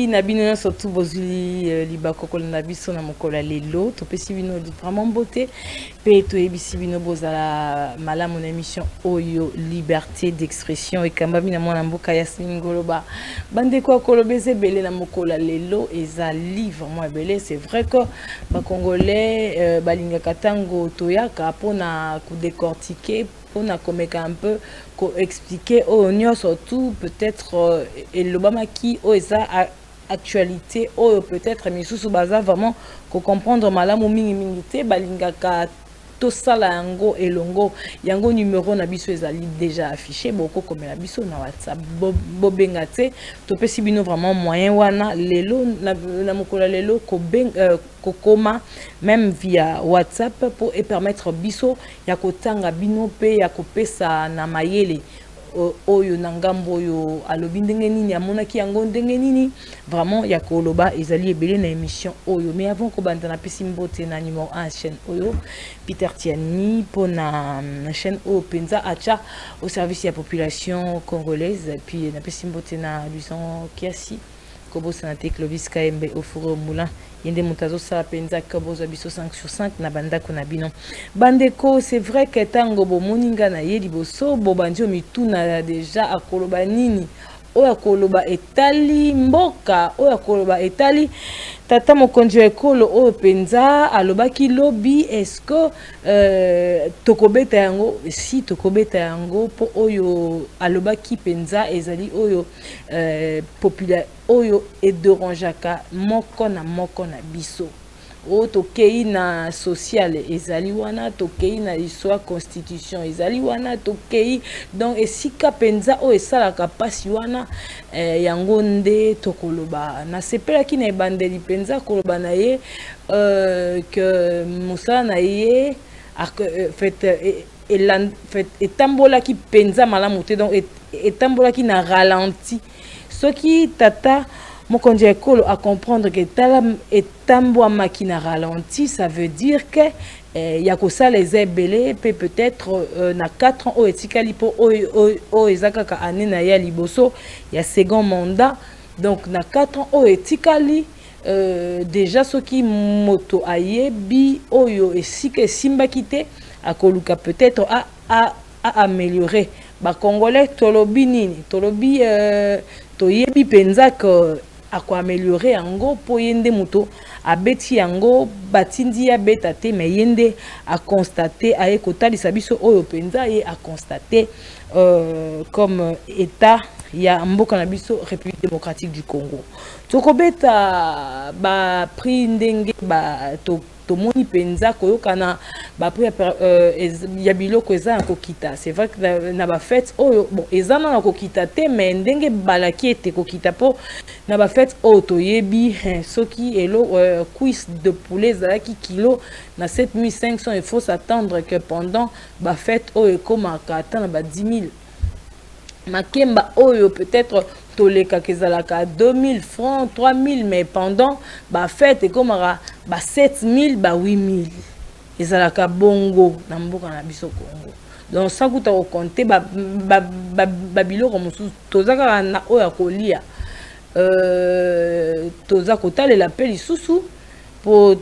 Nabino surtout bozuli libakoko na biso na mokola lelo topesi bino vraiment beauté pe to ebisi bino bozala malamu na émission oyo liberté d'expression et kamba bina mwana mboka Yasmine Ngoloba bande ko kolobeze belé na mokola lelo eza livre moi belé c'est vrai que ba congolais balinga katango toyaka pona ku décortiquer on a comme un peu expliquer au surtout peut-être et l'Obama qui eza actualité ou peut-être mais sous baza vraiment qu'on comprendre malamu mingi te balingaka to sala yango elongo yango numéro na biso ezali déjà affiché boko comme la biso na WhatsApp bobenga te to pesi bino vraiment moyen wana lelo na mokola lelo ko kokoma même via WhatsApp pour et permettre biso ya kotanga bino pe ya kopesa na mayele oyo nangambo oyo alobi ndenge nini amonaki yango ndenge nini vraiment ya koloba ezali ebele na émission oyo mais avant ko banda na pesi mbote na numéro 1 chaîne oyo Peter Tiani pour na chaîne o penza acha au service de la population congolaise et puis na pesi mbote na Luison Kiasi Kobo Santé Clovis KMB au four au moulin yende mutazo sa penza Kobo Zabiso 5 sur 5 na banda ko na bino bandeko c'est vrai que tango bo moninga na ye liboso bo banjo mituna déjà akoloba nini oya koloba etali mboka oya koloba etali tata mokonzi ekolo oyo penza alobaki lobi est-ce que tokobeta yango si tokobeta yango po oyo alobaki penza ezali oyo populaire oyo edorangeaka moko na biso o tokei na social ezali wana tokei na histoire constitution ezali wana tokei donc esika penza o esalaka pasi wana yango nde tokoloba na sepelaki na ebandeli penza koloba na ye que mosala na ye fait etambolaki penza malamu te donc etambolaki na ralenti soki tata mokonzi ekolo à comprendre que etamboa makina ralenti ça veut dire que ya kosala les ebele peut-être na 4 ans o etikali po o ezakaka année na ya liboso ya second mandat donc na 4 ans o etikali déjà soki moto ayebi oyo esika esimbaki te akoluka peut-être à améliorer ba congolais tolobi nini tolobi toyebi penza que à quoi améliorer yango po yende moto abeti yango batindi ya beta te mais yende a constater a ekotalisa biso oyo penza ye a constater comme état ya mboka na biso République démocratique du Congo tokobeta ba prix ndenge ba tomoni penza koyokana ba prix ya biloko eza na kokita c'est vrai que na ba fête oyo bon eza na kokita te mais ndenge balaki ete kokita po na ba fête oyo toyebi soki elo cuisse de poulet ezalaki kilo na 7500 il faut s'attendre que pendant ba fête oyo ekomaka ata na ba 10 000 makemba oyo peut-être toleka kezalaka 2000 francs 3000 mais pendant ba fête et comme ba 7000 ba 8000 ezalaka bongo na mboka na biso Congo donc ça kuta ko compter ba biloko mususu tozaka na oya kolia tozaka talela pe lisusu po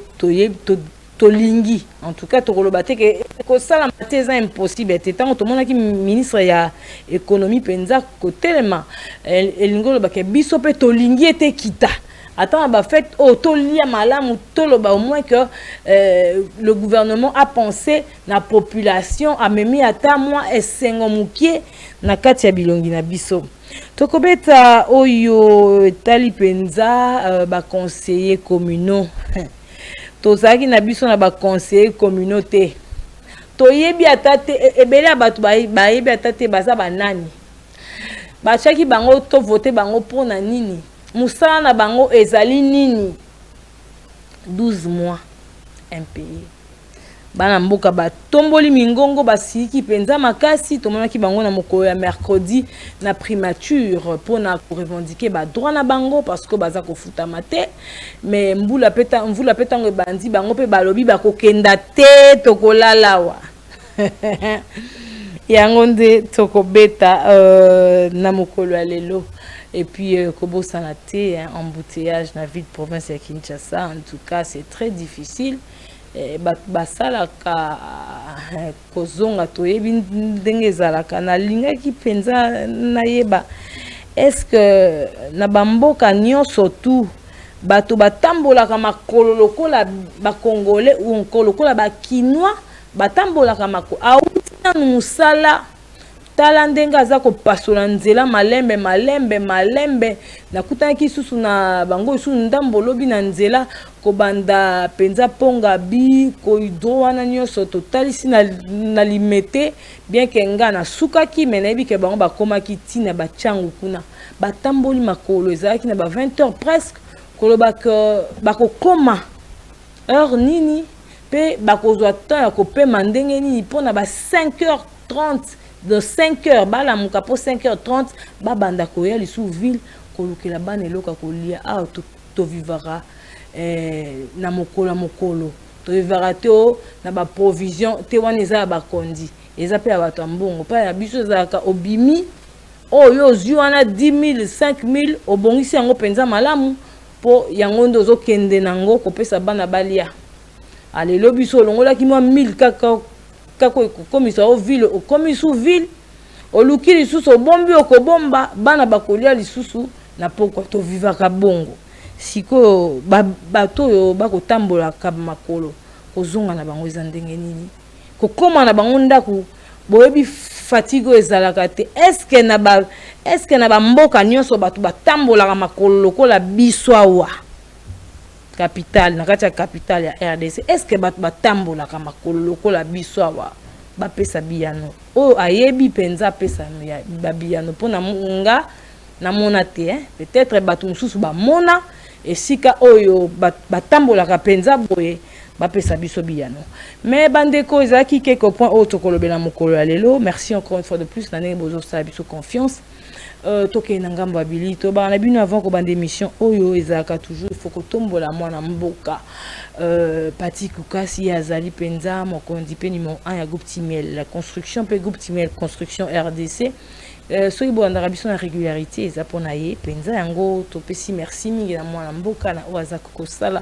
tolingi en tout cas tokoloba te ke ko sala mateza impossible te tant to monaki ministre ya économie penza ko tellement elingolo ba ke biso pe tolingi ete kita attends ba fait to lia malamu toloba au moins que le gouvernement a pensé na population a memi ata moi esengo mukie na kati ya bilongi na biso tokobeta oyo tali penza ba conseiller communaux tozaki na biso na ba conseiller communauté toyebi atate ebele abatu bayebi atate baza banani bachaki bango to voter bango pona nini musala na bango ezali nini 12 mois impayé bana mboka batomboli mingongo basiki penza makasi tomonaki bango na mokolo ya mercredi na primature pona ko revendiquer ba droit na bango parce que baza ko futama te mais mvula petango bandi bango pe balobi bakokenda te tokolalawa yango nde tokobeta na mokolo ya lelo. Et puis, Kobo Sanate, embouteillage dans la ville de province de Kinshasa, en tout cas, c'est très difficile. Basalaka kozonga toyebi ndenge ezalaka na linga ki penza nayeba est-ce que na bamboka nyonso tu bato batambolaka makolo lokola ba congolais ou encore lokola ba kinois batambolaka makolo auti na musala tala ndenge aza kopasola nzela malembe nakutaki susu na bango susu ndambo lobi na nzela kobanda penza ponga bi koidro wana nyonso totalisi na limete bien que nga na sukaki mais nayebi ke bango bakomaki tina bachangu kuna batamboli makolo ezalaki na ba 20h presque kolobaka bakokoma heure nini pe bakozwa temps ya kopema ndenge nini mpona ba 5h30 de 5h bala muka po 5h30 babanda koya lisu ville kolukela bana eloka kolia to vivara na mokolo to vivara te na ba provision te wana eza ba kondi eza pe abato mbongo pa ya biso zaka obimi oyo zwi wana 10 000 5 000 obongisi yango penza malamu po yango ndo zokende nango kopesa bana balia alelo biso longola ki mwa 1000 kaka kako komisa o ville o komisu ville o luki lisusu obombi okobomba bana bakolia lisusu na poko to vivaka bongo siko bato yo bakotambola ka makolo kozonga na bango eza ndenge nini kokoma na bango ndako boyebi fatigue ezalaka te est-ce na ba mboka nyonso bato batambola makolo lokola biso awa capital na kati ya capital ya RDC est-ce que batambola ka makolo lokola biso awa bapesa biyano o ayebi penza pesa ya babiyano pona nga na mona te peut-être bato mususu ba mona esika oyo batambola ka penza boye bapesa biso biyano mais bandeko ezaki quelques points autres kolobela mokolo ya lelo. Merci encore une fois de plus na ndenge bozo sa biso confiance toke na ngambo abili to ba na bino avant ko bande émission oyo ezaka toujours il faut ko tombola mwana mboka Pati Kukasi azali penza mokondi pe numéro 1 ya groupe Timel la construction pe groupe Timel construction RDC soki bolandaka biso na régularité eza pona ye penza yango topesi merci mingi na mwana mboka na oyo aza kosala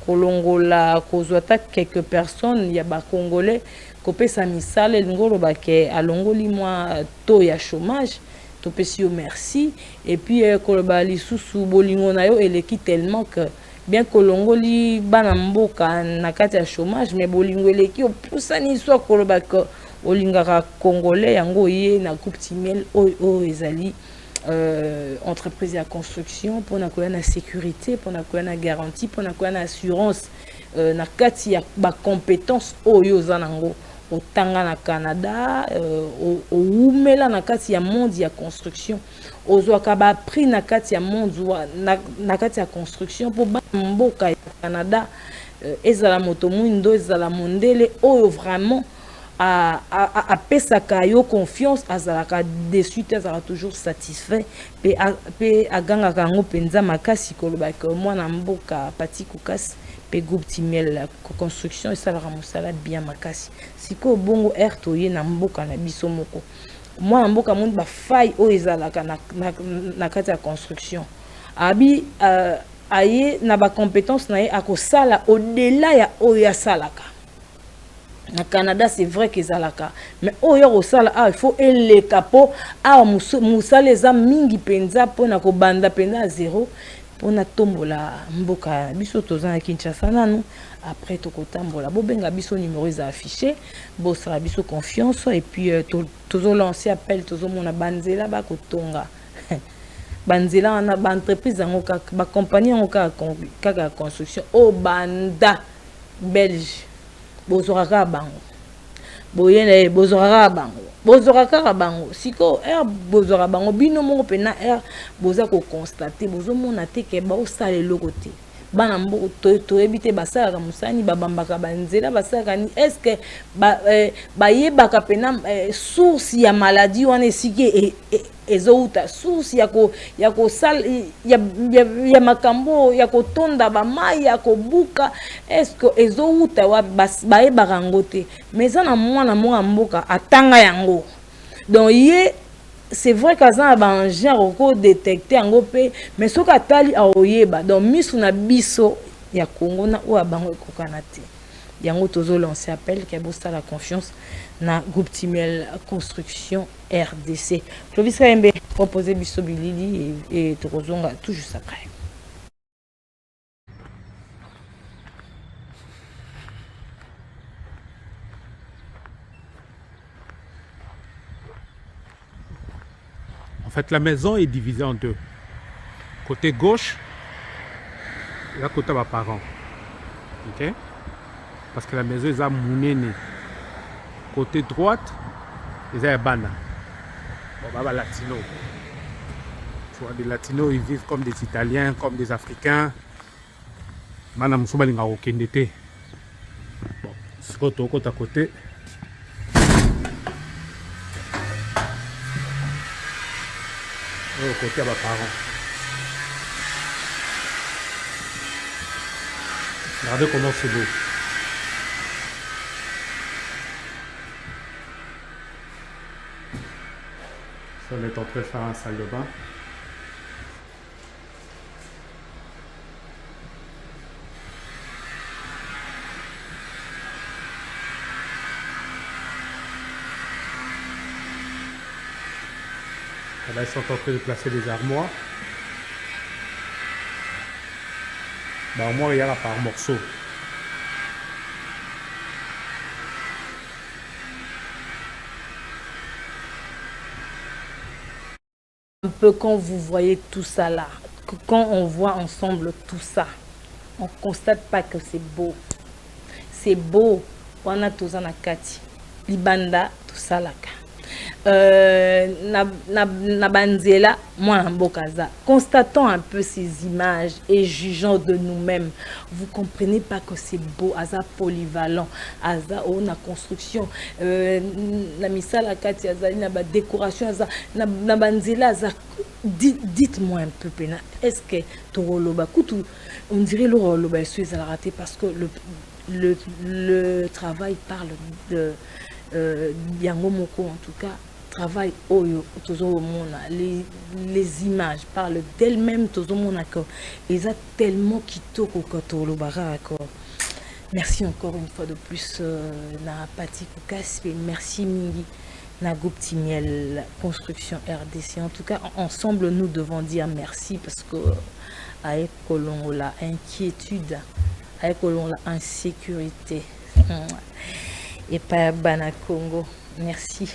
kolongola kozwa ta quelques personnes ya ba congolais kopesa misala ngolo bake alongoli mwa to ya chômage topesi yo merci et puis koloba lisusu bolingo na yo eleki tellement que bien kolongoli bana mboka na kati ya chômage mais bolingo eleki opusani so koloba que olingaka congolais yango ye na groupe Timel o ezali entreprise ya construction pour na koya na sécurité pour na koya na garantie pour na koya na assurance na kati ya ba compétence oyo zanango otanga na Canada oumela na kati ya monde ya construction ozwaka ba prix na kati ya monde na kati ya construction pour ba mboka ya Canada ezala moto mwindo ezala mondele oyo vraiment a pesaka yo confiance azalaka déçu azalaka toujours satisfait pe aganga kango penza makasi kolobaka mwana mboka Pati Kukasi pe groupe Timel construction esalaka mosala bien makasi siko bongo toye na mboka na biso moko mwana mboka monde ba faille o ezalaka na kati ya construction abi aye na ba compétence na ye akosala au-delà ya oyo asalaka na Canada. C'est vrai que ezalaka mais oyo osala il faut ele capo musala eza mingi penza pona ko banda penza zéro pona tombola mboka biso toza na Kinshasa nanu après tokotambola bobenga biso numéro eza affiché bosala biso confiance et puis tozo lancer appel tozo mona banzela bakotonga banzela na ba entreprise yango kaka ba compagnie yango kaka construction o banda belge bozoraka bango boyene bozoraka bango siko bozora bango bino mongo pena boza ko constater bozomona te ke ba osala eloko te bana mboka toyebi te basalaka mosani babambaka banzela basalaka ni est-ce que bayebaka pena source ya maladie wana esiki ezouta source ya kosala ya makambo ya kotonda bamai ya kobuka est-ce que ezouta wa bayebaka yango te mais eza na mwana mboka atanga yango donc ye c'est vrai qu'aza ba genre ko détecter yango pe mais soka tali aoyeba donc misu na biso ya Congo na o abango kokana te yango tozo lancer appel ke bosta la confiance na groupe Timiel construction RDC Clovis Kaembe proposer biso bilili et tozonga tout juste après. En fait, la maison est divisée en deux. Côté gauche, et là côté mes parents. Ok? Parce que la maison est à Mounene. Côté droite, ils ont Bana. Bon, bah, latino. Tu vois, les latinos, ils vivent comme des Italiens, comme des Africains. Madame Soubalinga au Kendete. Bon, c'est côté à côté. Côté à mes parents. Regardez comment c'est beau. Ça, on est en train de faire un salle de bain. Là, ils sont en train de placer des armoires. L'armoire, il y a par morceaux. Un peu quand vous voyez tout ça là, quand on voit ensemble tout ça, on constate pas que c'est beau. C'est beau. On a tous en akati. Libanda, tout ça là. Na banzela moi mbokaza constatons un peu ces images et jugeons de nous-mêmes. Vous comprenez pas que c'est beau, aza polyvalent, aza on a construction na misala kati azali na ba décoration aza na banzela aza. Dites-moi un peu pena, est-ce que toroloba kutu on dirait le roloba suis à raté parce que le travail parle de Yango Moko en tout cas travail oyo tozomona les images parlent d'elles-mêmes tozomona ko eza tellement kitoko katolo barako. Merci encore une fois de plus na Pati Kukas et merci mingi na groupe Timiel construction RDC. En tout cas ensemble nous devons dire merci parce que avec kolongo la inquiétude avec kolongo la insécurité et pas Bana Congo. Merci.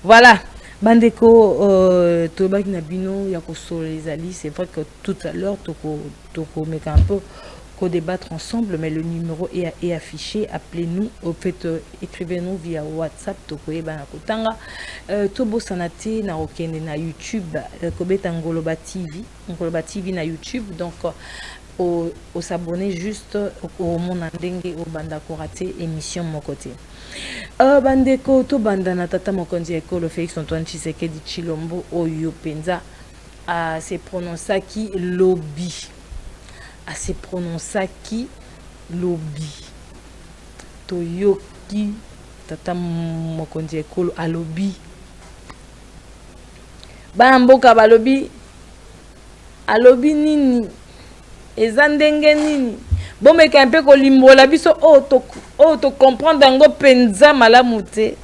Voilà. Bandeko Tobak Nabino Yakoso les alliés. C'est vrai que tout à l'heure toko met un peu débattre ensemble, mais le numéro est affiché. Appelez-nous. Au fait, écrivez-nous via WhatsApp. Toko Bana Kotanga. Tobo Sanate na Okende na YouTube. Kobeta Ngoloba TV. Ngoloba TV na YouTube. Donc au s'abonner juste au Monandenge au Banda Korate émission mon côté. Bandeko to bandana tata mokonzi ekolo Félix Antoine Tshisekedi Tshilombo oyo penza a se prononça qui lobby a se prononça qui lobby toyoki tata mokonzi ekolo a lobby bamboka ba lobby a lobby nini eza ndenge nini bomeka mpe kolimbola biso o to comprendre yango penza malamu te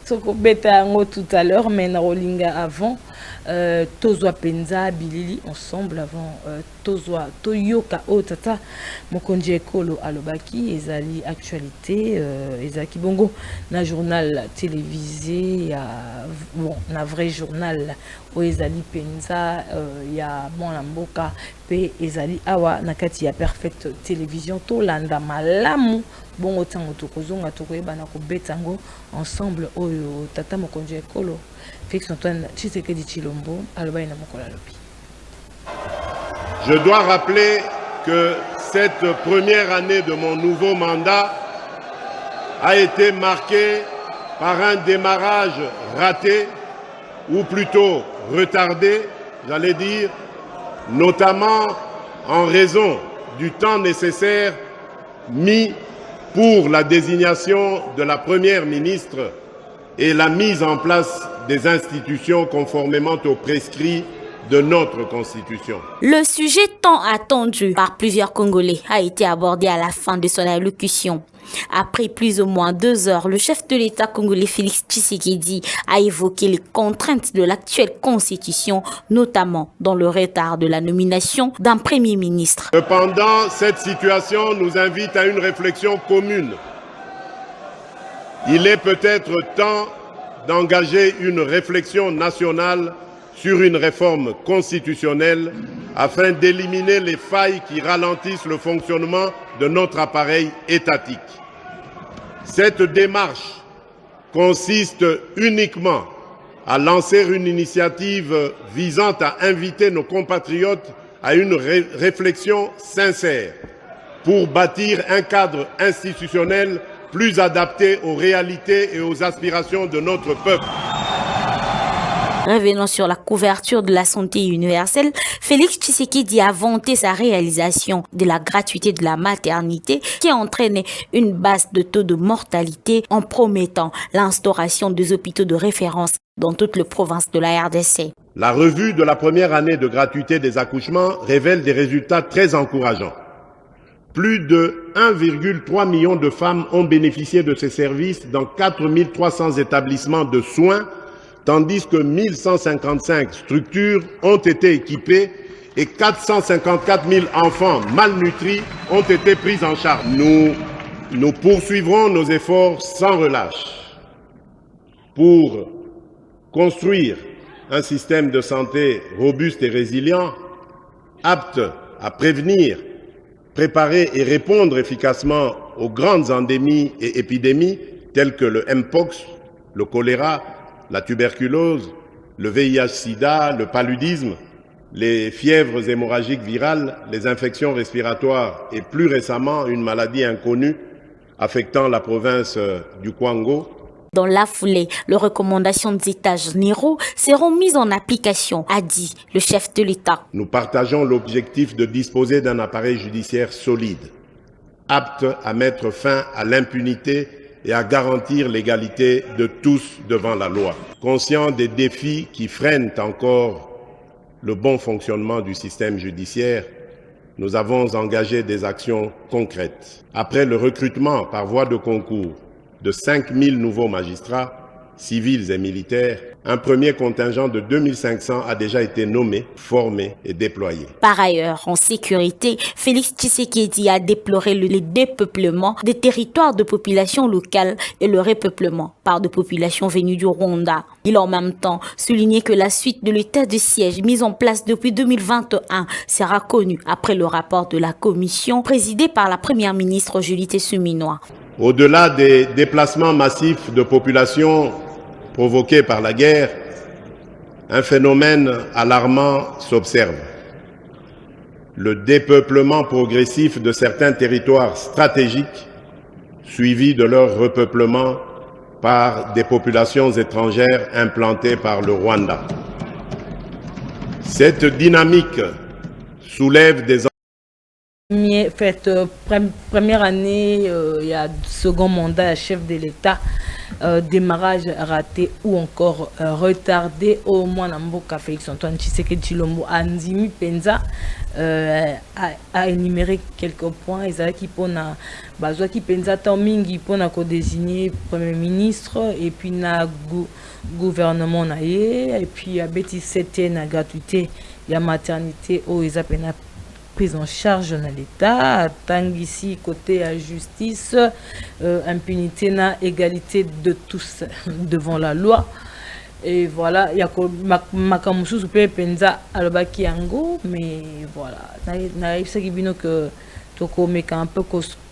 soko beta yango tout à l'heure mais na rolinga avant tozwa penza bilili ensemble avant tozwa toyoka o tata mokonzi ekolo alobaki ezali actualité ezaki bongo na journal télévisé ya bon na vrai journal o ezali penza ya mwana mboka pe ezali awa na kati ya perfect télévision to landa malamu bongo tango tokozonga tokoyeba na kobeta ngo ensemble oyo tata mokonzi ekolo Félix Antoine Tshisekedi Tshilombo alobai na mokola lobi. Je dois rappeler que cette première année de mon nouveau mandat a été marquée par un démarrage raté, ou plutôt retardé, j'allais dire, notamment en raison du temps nécessaire mis pour la désignation de la Première ministre et la mise en place des institutions conformément aux prescrits de notre Constitution. Le sujet tant attendu par plusieurs Congolais a été abordé à la fin de son allocution. Après plus ou moins 2 heures, le chef de l'État congolais Félix Tshisekedi a évoqué les contraintes de l'actuelle constitution, notamment dans le retard de la nomination d'un premier ministre. Cependant, cette situation nous invite à une réflexion commune. Il est peut-être temps d'engager une réflexion nationale sur une réforme constitutionnelle afin d'éliminer les failles qui ralentissent le fonctionnement de notre appareil étatique. Cette démarche consiste uniquement à lancer une initiative visant à inviter nos compatriotes à une réflexion sincère pour bâtir un cadre institutionnel plus adapté aux réalités et aux aspirations de notre peuple. Revenant sur la couverture de la santé universelle, Félix Tshisekedi a vanté sa réalisation de la gratuité de la maternité qui a entraîné une baisse de taux de mortalité en promettant l'instauration des hôpitaux de référence dans toutes les provinces de la RDC. La revue de la première année de gratuité des accouchements révèle des résultats très encourageants. Plus de 1,3 million de femmes ont bénéficié de ces services dans 4300 établissements de soins, tandis que 1155 structures ont été équipées et 454 000 enfants malnutris ont été pris en charge. Nous poursuivrons nos efforts sans relâche pour construire un système de santé robuste et résilient, apte à prévenir, préparer et répondre efficacement aux grandes endémies et épidémies telles que le Mpox, le choléra, la tuberculose, le VIH-Sida, le paludisme, les fièvres hémorragiques virales, les infections respiratoires et plus récemment une maladie inconnue affectant la province du Kwango. Dans la foulée, les recommandations des États généraux seront mises en application, a dit le chef de l'État. Nous partageons l'objectif de disposer d'un appareil judiciaire solide, apte à mettre fin à l'impunité et à garantir l'égalité de tous devant la loi. Conscient des défis qui freinent encore le bon fonctionnement du système judiciaire, nous avons engagé des actions concrètes. Après le recrutement par voie de concours de 5000 nouveaux magistrats, civils et militaires, un premier contingent de 2500 a déjà été nommé, formé et déployé. Par ailleurs, en sécurité, Félix Tshisekedi a déploré le dépeuplement des territoires de population locale et le repeuplement par des populations venues du Rwanda. Il a en même temps souligné que la suite de l'état de siège mis en place depuis 2021 sera connue après le rapport de la commission présidée par la première ministre Julie Suminoa. Au-delà des déplacements massifs de population provoqués par la guerre, un phénomène alarmant s'observe. Le dépeuplement progressif de certains territoires stratégiques, suivi de leur repeuplement par des populations étrangères implantées par le Rwanda. Cette dynamique soulève des première année, il y a second mandat chef de l'État, démarrage raté ou encore retardé. Au moins, Namboka Félix Antoine Tshisekedi Tshilombo Andimi Penza a énuméré quelques points. Ils avaient qui pona bazwa qui Penza Tomingi pona ko désigner premier ministre et puis na gouvernement na et puis à Betty Septième na gratuité la maternité au Isapena prise en charge dans l'État, tant ici côté à justice, impunité, na égalité de tous devant la loi. Et voilà, il y a Makamusu Super Penza Alobaki Ango, mais voilà, naïf ça qui bino que toko meka un peu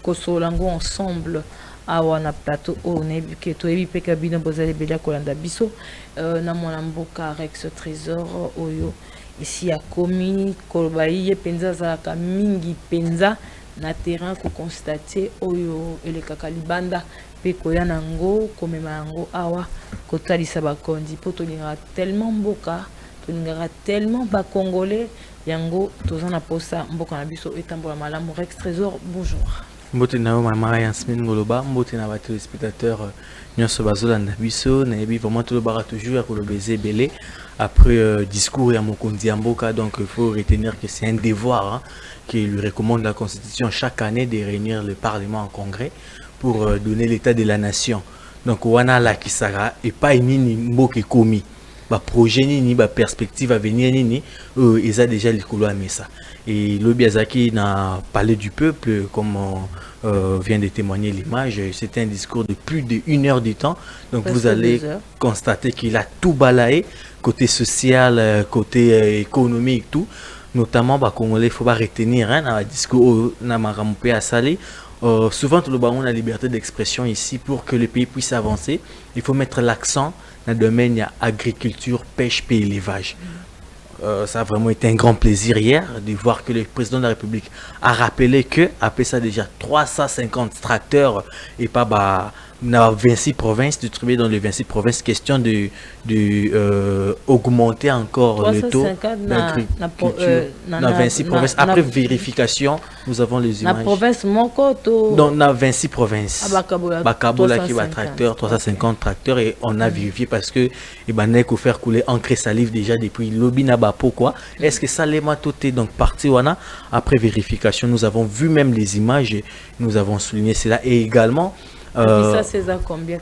kosolango ensemble à wana plateau au nebi que to ebi peka bino bozali belia kolanda biso na mwana mboka Rex Trésor oyo ici à Komi Kolbaïe penza zalaka mingi penza na terrain ko constater oyo elekaka libanda pe koya nango komema yango awa kotalisa bakondi po tolingaka tellement mboka tolingaka tellement bakongolais yango tozana posa mboka na biso etambola malamu. Rex Trésor, bonjour. Mbote na yo mama Yasmine Ngoloba, mbote na ba téléspectateurs nyonso bazolanda biso na yebi vraiment tout le bara toujours ya kolobeze belé après discours ya mokonzi ya mboka. Donc il faut retenir que c'est un devoir hein, qui lui recommande la constitution chaque année de réunir le parlement en congrès pour donner l'état de la nation. Donc wana la kisara et pas nini mboke komi ba projet nini ba perspective à venir nini ils a déjà les couloirs mais ça et Lobiazaki n'a parlé du peuple comme vient de témoigner l'image. C'était un discours de plus d'1 heure de temps, donc presque vous allez constater qu'il a tout balayé côté social, côté économique, tout notamment bah Congolais, il faut pas retenir hein, dans le discours na maramoupé à Salé. Souvent tout le monde a la liberté d'expression ici pour que le pays puisse avancer. Il faut mettre l'accent dans le domaine agriculture, pêche et élevage. Ça a vraiment été un grand plaisir hier de voir que le président de la République a rappelé que, après ça déjà 350 tracteurs et pas bah, dans 26 provinces, distribués dans les 26 provinces, question de augmenter encore le taux d'agriculture dans 26 provinces. Après vérification, nous avons les images. La province Mokoto. Donc, dans 26 provinces. Bakabola qui va tracteur, 350 tracteurs et on a vérifié parce que il faut faire couler encre salive déjà depuis l'Obinaba. Pourquoi? Est-ce que ça les matoté donc parti wana? Après vérification, nous avons vu même les images et nous avons souligné cela et également. Ça, c'est à combien?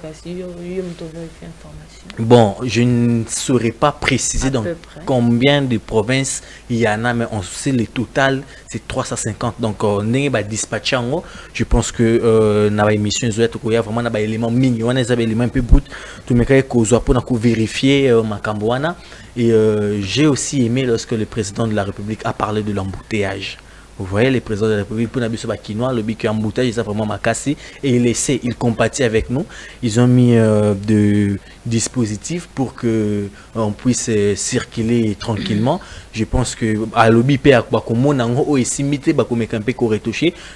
Bon, je ne saurais pas préciser donc combien de provinces il y en a, mais on sait le total, c'est 350. Donc, on est dispatché en haut. Je pense que dans l'émission, il y a vraiment des éléments mini, on a des éléments un peu bruts. Tout le monde pour vérifier Makambouana. Et j'ai aussi aimé lorsque le président de la République a parlé de l'embouteillage. Vous voyez, les présidents de la République, pour Nabiso Bakinois, le bic embouteillage, ils ont vraiment cassé et il essaie, il compatit avec nous. Ils ont mis de dispositifs pour que on puisse circuler tranquillement. Je pense que à l'OBP,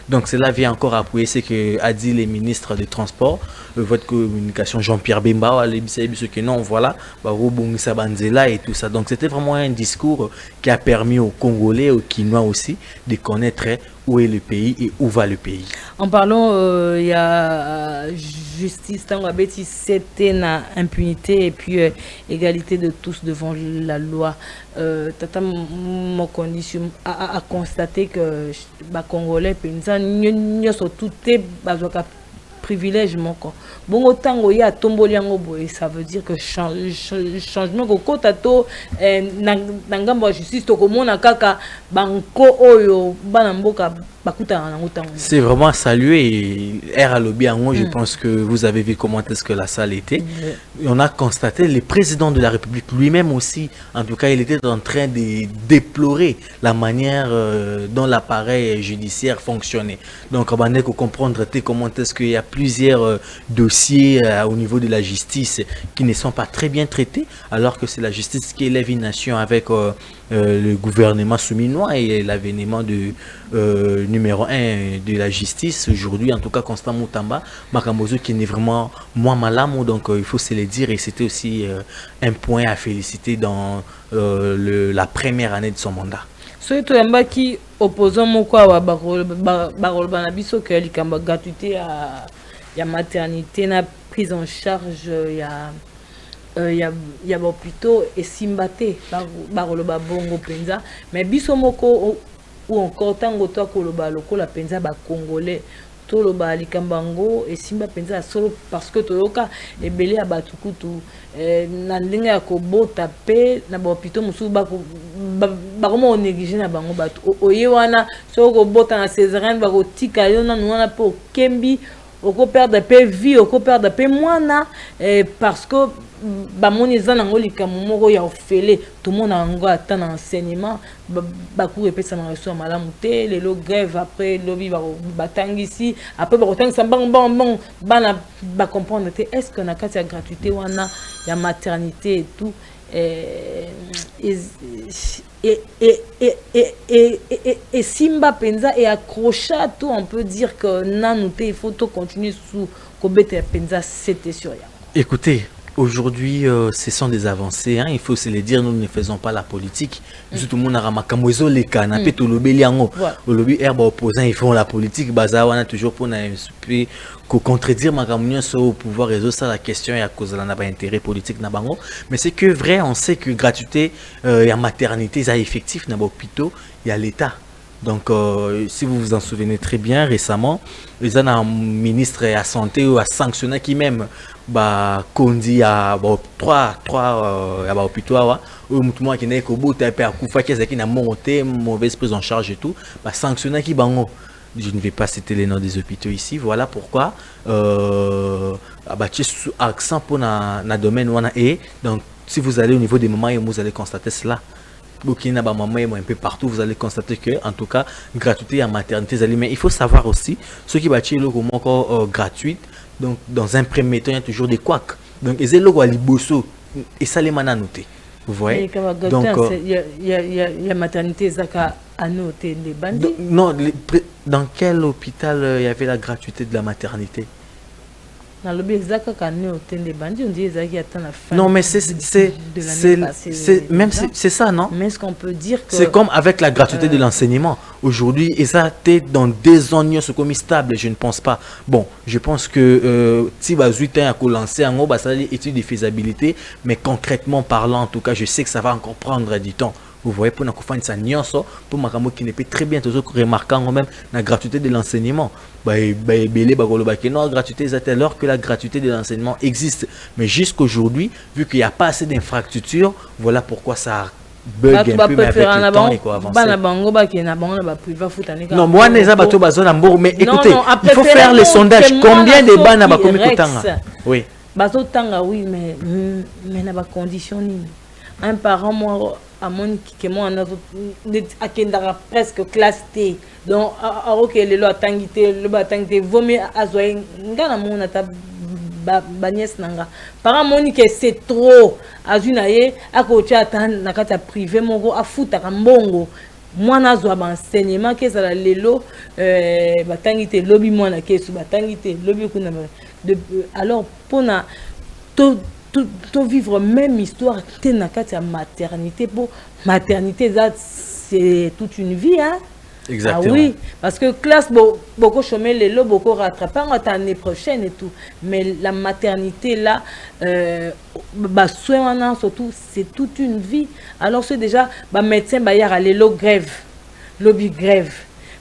donc cela vient encore appuyer ce que a dit les ministres des Transports, votre communication Jean-Pierre Bemba, que non, voilà, et tout ça. Donc c'était vraiment un discours qui a permis aux Congolais, aux Kinois aussi, de connaître où est le pays et où va le pays. En parlant, il y a justice, c'était une impunité et puis égalité de tous devant la loi. Tata Mokondi a constaté que les Congolais, surtout privilège mon corps. Bon autant il y a tomboliango boy, ça veut dire que changement ko kotato nangamba justice to komona kaka banko oyo banamboka bakuta nango tango. C'est vraiment à saluer R Alobi Ango, je pense que vous avez vu comment est-ce que la salle était. Et on a constaté le président de la République lui-même aussi, en tout cas, il était en train de déplorer la manière dont l'appareil judiciaire fonctionnait. Donc on va comprendre comment est-ce qu'il y a plusieurs dossiers au niveau de la justice qui ne sont pas très bien traités, alors que c'est la justice qui élève une nation avec le gouvernement souminois et l'avènement de numéro 1 de la justice aujourd'hui, en tout cas Constant Moutamba Makamozo, qui n'est vraiment moins malamou, donc il faut se le dire, et c'était aussi un point à féliciter dans la première année de son mandat. Soy to yamba qui opposant moko wa barol banabiso que likamba gratuité ya maternité na prise en charge ya hôpitaux et simbate barolo bongo penza mais biso moko ou encore tango to koloba lokola penza ba congolais to loba likambango et simba penza solo parce que toyoka ebele ya batukutu na ndenge ya kobota pe na ba hôpitaux musu ba komo négliger na bango batu oye wana soko bota na césarienne ba kotika yo na nwana po kembi oko perdre pe vie oko perdre pe mwana parce que bamoni eza nango likambo moko ya ofele tout le monde nango ata na enseignement bakour epesa na reso ya malamu te lelo grève après lobi batangisi après bakotangisa mbongo bana bacomprendre te est-ce que na kati ya gratuité wana ya maternité et tout et Simba Penza et accrocha tout, on peut dire que Nanouté, il faut tout continuer sous Kobete Penza, c'était sûr. Écoutez, aujourd'hui, ce sont des avancées, hein, il faut se le dire, nous ne faisons pas la politique. Tout le monde a remarqué, les canapés, tout le lobby herbe opposant, ils font la politique, on a toujours pour contredire ma communion au pouvoir réseau, ça la question est à cause de l'intérêt politique. Mais c'est que vrai, on sait que gratuité, il y a maternité, il y a effectif, il y a hôpitaux, il y a l'État. Donc, si vous vous en souvenez très bien, récemment, il y a un ministre de la Santé ou a sanctionné qui même Kondi à trois hôpitaux où tout le monde qui n'est qu'au bout qui a monté mauvaise prise en charge et tout, sanctionné qui bango. Je ne vais pas citer les noms des hôpitaux ici. Voilà pourquoi accent pour le domaine et donc si vous allez au niveau des mamans, vous allez constater cela. Burkina Maman un peu partout, vous allez constater que en tout cas gratuité en maternité, mais il faut savoir aussi ceux qui bâtissent le encore gratuite. Donc dans un premier temps il y a toujours des couacs. Donc ils ont le liboso et ça les mana noté. Vous voyez. Donc il y a maternité Zaka à noter les bandits. Non, dans quel hôpital il y avait la gratuité de la maternité? Non, mais c'est ça, non? Mais est-ce qu'on peut dire que... C'est comme avec la gratuité de l'enseignement. Aujourd'hui, et ça, t'es dans des oignons comme stable, je ne pense pas. Bon, je pense que si vous avez lancé en haut, ça va être étude de faisabilité, mais concrètement parlant, en tout cas, je sais que ça va encore prendre du temps. Vous voyez, pour nous faire ça pour Makamo qui n'est pas très bien, toujours remarquant même la gratuité de l'enseignement. Non, gratuité, alors que la gratuité de l'enseignement existe. Mais jusqu'aujourd'hui, vu qu'il n'y a pas assez d'infrastructures, voilà pourquoi ça bug un peu, mais avec le temps, il faut avancer. Non, moi, mais écoutez, il faut faire les sondages. Combien de bancs n'a pas oui. Oui, mais n'a pas conditionné. Un parent, moi, à mon qui moi a presque classe T. Donc, ok, le lot tangité, le batangité, vomi azoé, ngana mon ata bagnes nanga. Par mon que c'est trop. Azunaye, à côté atan nakata privé mongo a fouta kambongo. Moi nazo enseignement que ça la lelo batangité lobby moi na que sous batangité lobby kuna alors pour na tout vivre même histoire la maternité pour maternité c'est toute une vie hein. Exactement. Ah oui, parce que classe beaucoup chômer les lots beaucoup rattraper l'année prochaine et tout, mais la maternité là soin surtout c'est toute une vie. Alors c'est déjà médecin y a les lots grève, lobby grève,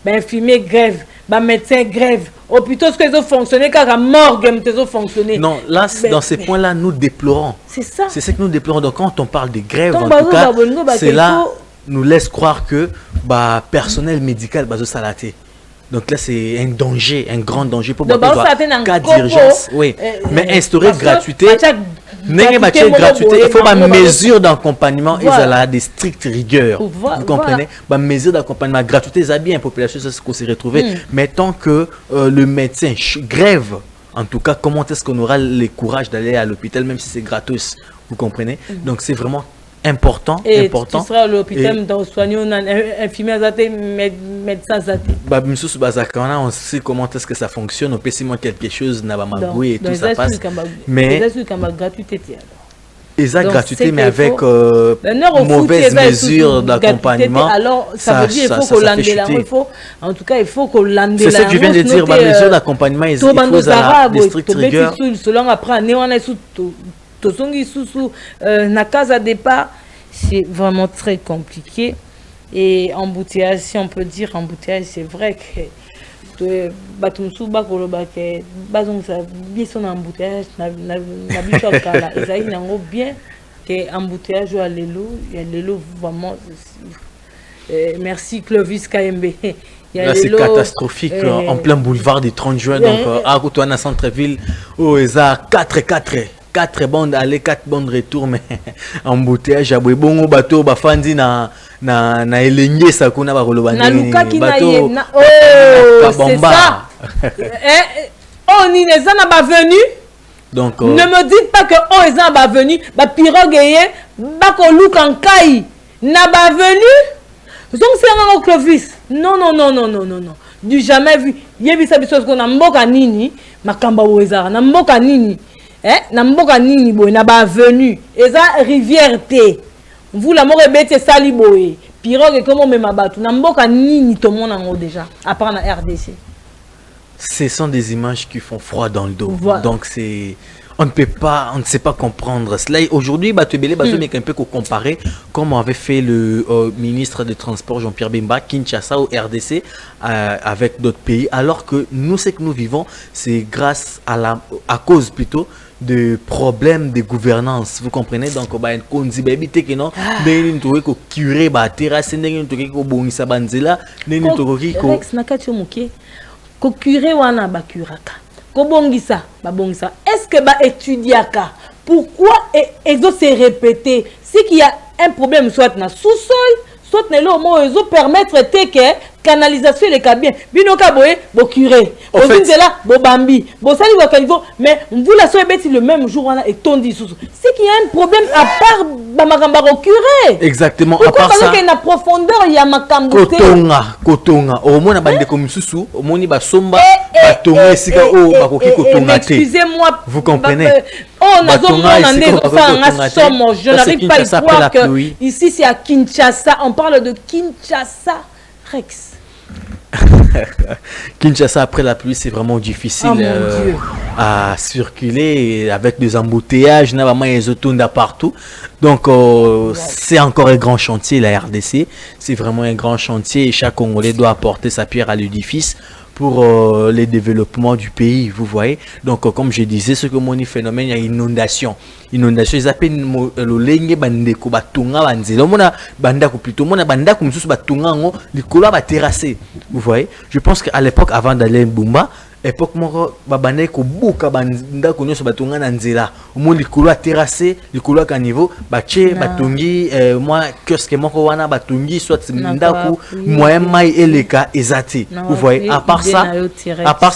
infirmier grève, médecin grève, hôpitaux ce qu'ils ont fonctionné car la morgue ils ont fonctionné. Non, là dans ces points-là nous déplorons. C'est ça. C'est ce que nous déplorons. Donc quand on parle de grève en tout cas, c'est là nous laisse croire que personnel médical salaté. Donc là c'est un danger, un grand danger pour cas d'urgence. Oui. Mais instaurer gratuité. Gratuité, il faut une mesure d'accompagnement et ça a des strictes rigueurs. Vous comprenez? Une mesure d'accompagnement gratuité, ça a bien la population, c'est ce qu'on s'est retrouvé. Mais tant que le médecin grève, en tout cas, comment est-ce qu'on aura le courage d'aller à l'hôpital, même si c'est gratos? Vous comprenez? Donc c'est vraiment important. Et tu seras à l'hôpital dans soigner infirmier médecin on sait comment est-ce que ça fonctionne. On peut si moi quelque chose n'a pas magoué et tout ça passe. Mais exact gratuité mais avec mauvaise mesure d'accompagnement. Alors ça veut dire il faut qu'on lande là. Il faut en tout cas il faut qu'on lande là. C'est ce que je viens de dire. Mesure d'accompagnement il faut des strictes rigueurs. Selon après on est sous na casa départ, c'est vraiment très compliqué. Et embouteillage, si on peut dire embouteillage, c'est vrai que batumsu bakoloba ke bazong sa biso na embouteillage na biso kala ezali nango bien que embouteillage à l'élo, il y a l'élo vraiment merci Clovis KMB. Là, c'est catastrophique en plein boulevard du 30 juin. Donc, à Coutouana centre-ville, où il y a 4 bandes aller, 4 bandes retour, mais embouteillage, bon bateau, bafandi na elenge sakuna ba koloba ndenge bateau. Oh, c'est ça. Oh, ni les gens pas venu. Donc ne me dites pas que oh ils sont pas venu, ba pirogue yé, ba koluka nkai. n'a pas venu. Donc c'est un Clovis. Non. Du jamais vu. Yebisa biso ko na mboka nini makamba wezara na mboka nini na mboka nini boy na ba venu eza rivière te vous la mort bete sali boy pirogue comment même batu na mboka nini to mona ngo déjà à part na RDC. Ce sont des images qui font froid dans le dos. Voilà. Donc c'est on ne sait pas comprendre cela. Aujourd'hui, Batubele mais un peu comparer comme avait fait le ministre des Transports Jean-Pierre Bemba, Kinshasa au RDC avec d'autres pays, alors que nous, ce que nous vivons, c'est grâce à cause plutôt de problèmes de gouvernance. Vous comprenez? Donc, on va éviter que non, nous curé ba terrasse, nous ko bongisa banzela, nous ko ko curé wana ba curaka. Kobongisa, babongisa. Est-ce que ba étudiaka? Pourquoi ils ont se répéter? C'est qu'il y a un problème soit na sous-sol, soit na lo mo ils ont permettre que canalisation les cas bien. Binoka boye bo curé. Au fait là bo bambi. Bo sali wa caniveau mais vous la soyez bêti le même jour on a et tondi sous. C'est qu'il y a un problème à part ba makamba ro curé. Exactement. Pourquoi à part ça. Parce qu'il y a une profondeur il y a makambo te. Kotonga. Au moins na bande comme susu, au moins ba somba batonga sika o ba koki kotonga te. Excusez-moi. Vous comprenez? Oh, je n'arrive pas à croire que ici c'est à Kinshasa. On parle de Kinshasa, Rex. Kinshasa après la pluie c'est vraiment difficile à circuler avec des embouteillages, partout. Donc c'est encore un grand chantier la RDC. C'est vraiment un grand chantier et chaque Congolais doit apporter sa pierre à l'édifice pour le développement du pays, vous voyez. Donc comme je disais, ce que mon phénomène, il y a inondation. Inondation, ils appellent le lengue bandeko batunga banzela. Mona bandako plutôt mona bandako mususu batunga ngo likolo ba terrasser. Vous voyez. Je pense qu'à l'époque avant d'aller Mbumba, époque moko babane ko buka bandako nyoso batunga na nzela. Omo likolo a terrasser, likolo ka niveau bache batungi moi kiosque moko wana batungi soit ndako moyen mai eleka ezati. Vous voyez. À part ça,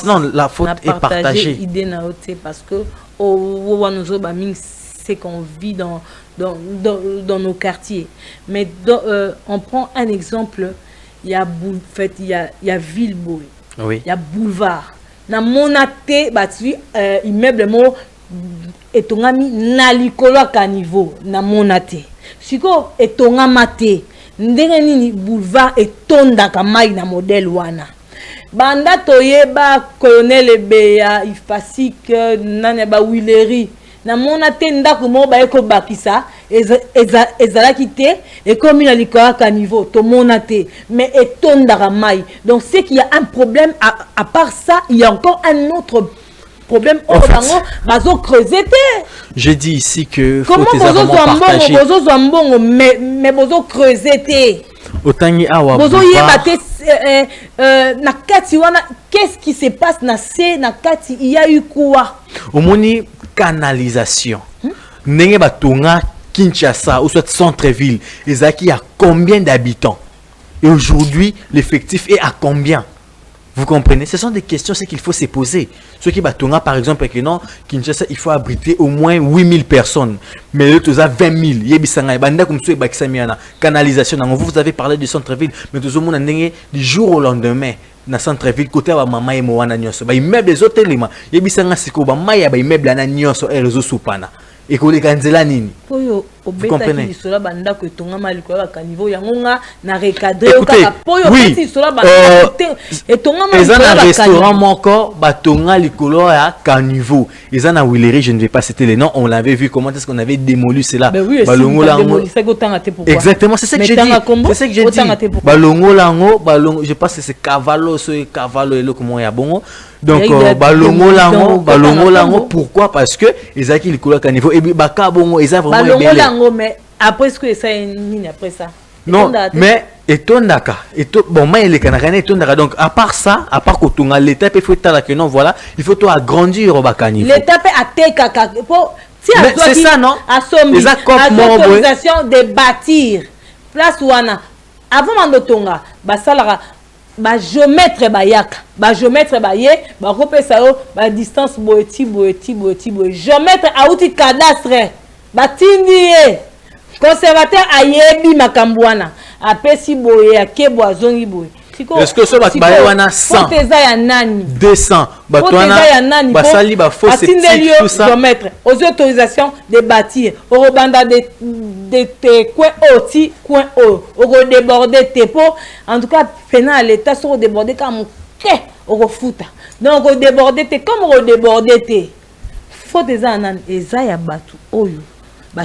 non, la faute est partagée. Idée na parce que c'est qu'on vit dans nos quartiers. Mais on prend un exemple, il y a Villeboy, oui. Il y a Boulevard. Na monate batu immeuble mo etongami na likolo ka niveau na monate. Siko etongama te. Ndenge nini Boulevard etondaka mai na modèle wana. Banda toyeba colonel Beya Ifasik nane ba Willery na mona te ndako mo ba eko bakisa ezalaki te et comme il a likolo ka niveau to mona te mais etondaka mai. Donc c'est qu'il y a un problème à part ça, il y a encore un autre problème au bango bazo creuser te. Je dis ici que faut partager. Mais bozo creuser te. Otangi awa bozo yeba te na kati wana qu'est-ce qui se passe na kati il y a eu quoi? Omoni canalisation. Ndenge batonga Kinshasa ou soit centre-ville, ezaki a combien d'habitants? Et aujourd'hui, l'effectif est à combien? Vous comprenez? Ce sont des questions qu'il faut se poser. Ceux qui batonga par exemple que non, Kinshasa il faut abriter au moins 8000 personnes. Mais l'autre a 20 000. Yebisanga banda comme ça bakisamiana. Canalisation. Vous avez parlé du centre-ville, mais tout le monde a du jour au lendemain. Na centre-ville côté wa mama et moana nyonso ba immeuble les hôtels lima yebisanga siko ba maya ba immeuble na nyonso e rezo supana e ko le kanzela nini poyo obeta ki sola banda ko tonga mali ko ba kanivo yangonga na recadrer o kaka poyo beti sola banda et tonga mali ko ba restaurant moko ba tonga likolo ya caniveau ils en a Willery, je ne vais pas citer les noms, on l'avait vu comment est-ce qu'on avait démoli cela. Balongo lango exactement, c'est ce que j'ai dit, c'est ce que j'ai dit. Balongo lango je pense que c'est Cavallo et le comment ya bongo. Donc balongo lango pourquoi? Parce que ezaki likolo ka niveau et baka bongo eza vraiment balongo lango mais après ce que ça nini après ça non mais etondaka bon moi il est canarien etondaka donc à part ça à part kotunga l'état peut faire là que non voilà il faut toi agrandir au bakani l'état peut attaquer c'est ça non les autorisation de bâtir place wana avant mandotonga basalara ba géomètre bayaka ba géomètre baye ba kopesa yo ba distance boeti géomètre auti cadastre batindi conservateur ayebi makambwana apesi boye akebo azongi boye. Est-ce que ça va te bailler wana 100 200 batwana basali ba faux sceptique tout ça aux autorisations de bâtir au rebanda de coin oti coin au déborder tepo en tout cas pena l'état sur déborder comme que au futa donc au déborder te comme au déborder te faut des anan ezaya batu oyo.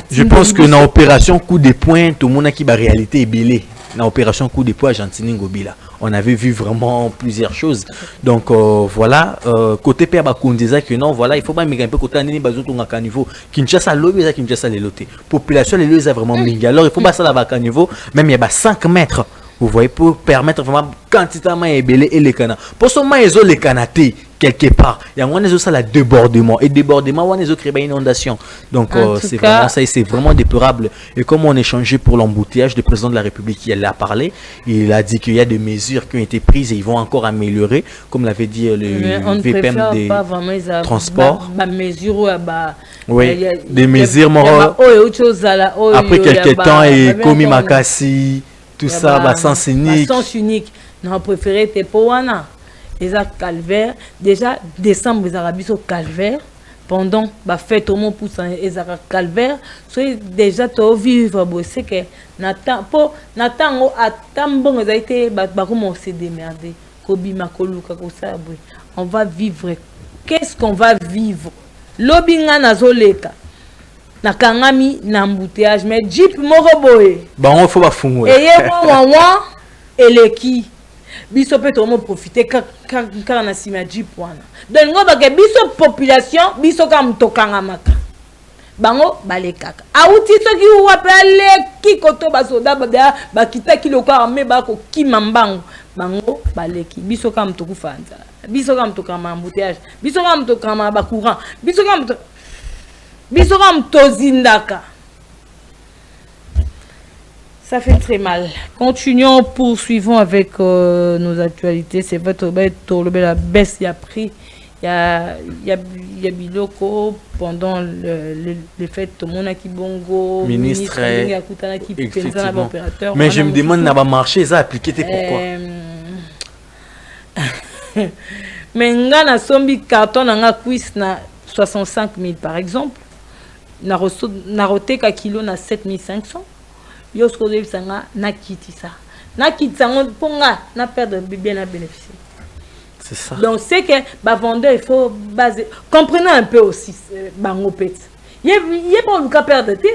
Je pense que dans l'opération coup de poing, tout le monde qui va réalité est belé. Dans l'opération coup de poing, Argentine Ngobila, on avait vu vraiment plusieurs choses. Donc voilà, côté Père Bakundeza que non, voilà, il faut pas me un peu côté Nini Bazoto à niveau. Kinshasa lobby, Kinshasa les lotés. Population les lieux vraiment mingi. Alors il faut pas ça là à niveau, même il y a 5 mètres. Vous voyez, pour permettre vraiment quantitativement et belé et les canards. Pour ce moment, ils ont les canatés quelque part. Il y a un ça la débordement et débordement, on a créé une inondation. Donc c'est vraiment ça, c'est vraiment déplorable. Et comme on échangeait pour l'embouteillage, le président de la République il a parlé, il a dit qu'il y a des mesures qui ont été prises et ils vont encore améliorer, comme l'avait dit le VPM des transports. Oui, des mesures après quelques temps et commis Makassi. Tout ça, bah, sens unique. Sens unique. Non, préféré tes poana. Les calvaire. Déjà, décembre, les arabes sont calvaire. Pendant, bah, fête au moins pour ça, les arabes calvaire. Soit déjà, tu as vivre, c'est que, Nathan, bon, ils ont été, bah, comment on s'est démerdé. Kobi, Makoluka, ça, on va vivre. Qu'est-ce qu'on va vivre? Lobinga nazoleka. Na kangami na embouteillage mais jeep moko boye ba on faut ba fungo et wa eleki biso peut on profiter car na sima jeep wana donc ngo ba ke biso population biso ka mtokanga maka bango balekaka auti soki wapele kikoto basoda ba kita kiloko armé ba ko kimambango bango baleki biso ka mtoku fanza biso ka mtokama embouteillage biso ka mtokama ba courant biso ka mtoku ça fait très mal. Continuons, poursuivons avec nos actualités. C'est vrai, la baisse y a pris. Il y a Biloko pendant les fêtes, tout le monde qui bongo, ministre mais je me demande, n'a pas marché, ça a appliqué, pourquoi? Mais ngana sombi carton na quiz na 65 000 par exemple. Narote ka kilo na 7500 yo sko de sanga na kiti ça na kiti sango ponga na perdre bien à bénéficier. C'est ça. Donc c'est que ba vendeur il faut baser comprenez un peu aussi bango pet il est pas le cas perdre té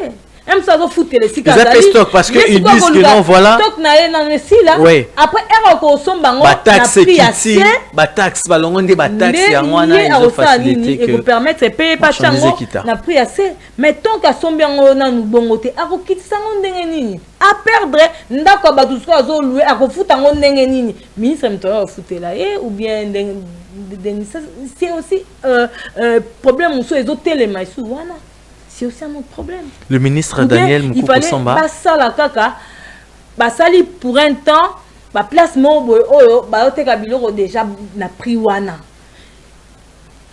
même ça va foutre les ils appellent stock parce que ils disent que non voilà stock na na là oui. Après ero ko sombango na prix assez ba taxe balongonde ba taxe ya ngwana ils ont facilité que vous permettre payer pas chango na prix assez mais tant qu'à sombango na bongote ako kitsango ndenge nini à perdre ndako ba tout ça zo louer ako futa ngo ndenge nini ministre mtoyo futer là ou bien c'est aussi problème on les hôtels les maïsou wana. C'est aussi un autre problème. Le ministre Daniel Moukoko Samba. Il fallait la kaka, basali pour un temps, ba place mobo oyo, ba ote kabilo déjà na priwana.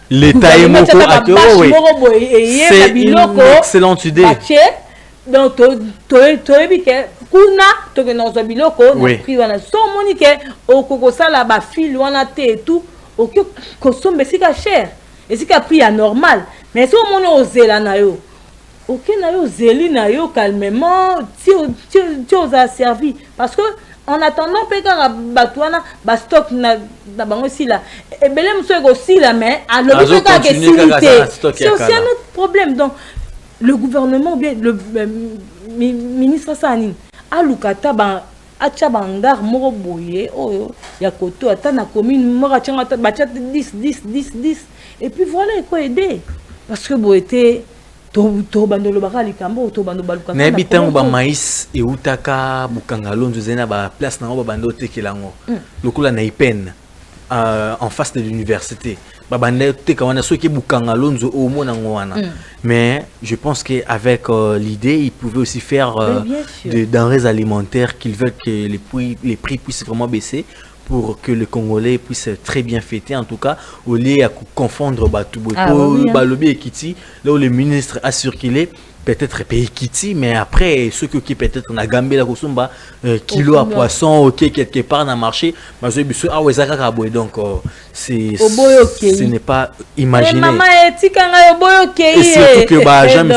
L'État est moko akio oui. C'est une excellente idée. Donc to bike kuna to que nos biloko na priwana. So monike o koko sala ba fil wana te et tout, o ko sombe sika cher. Et sika prix anormal. Mais si on ose la na yo. Ok, na yo zeli na yo calmement, tu os servi parce que en attendant peka batwana ba stock na bango si là et belem so aussi là mais à l'hôpital que c'est aussi un autre problème. Donc le gouvernement bien le ministre Sani alukata ba acha bangar moko boye oyo ya koto ata na commune moko changa ba 10 et puis voilà quoi aider parce que bo était to bandolo bakali kambo to bando baluka na bitango ba maïs e utaka bukangalo nzena ba place na ba bando tekelango lokula na ipen en face de l'université ba bande teka ceux qui bukangalo nzo au mona ngwana mais je pense que avec l'idée ils pouvaient aussi faire des denrées alimentaires qu'ils veulent que les prix puissent vraiment baisser pour que les Congolais puissent très bien fêter, en tout cas, au lieu de confondre Balobi et Kiti, là où le ministre a circulé, peut-être pays Kiti, mais après, ceux qui peut-être on a gambé la Kosumba, kilo à poisson, ok, quelque part dans le marché, donc ce n'est pas imaginé. Et surtout que jamais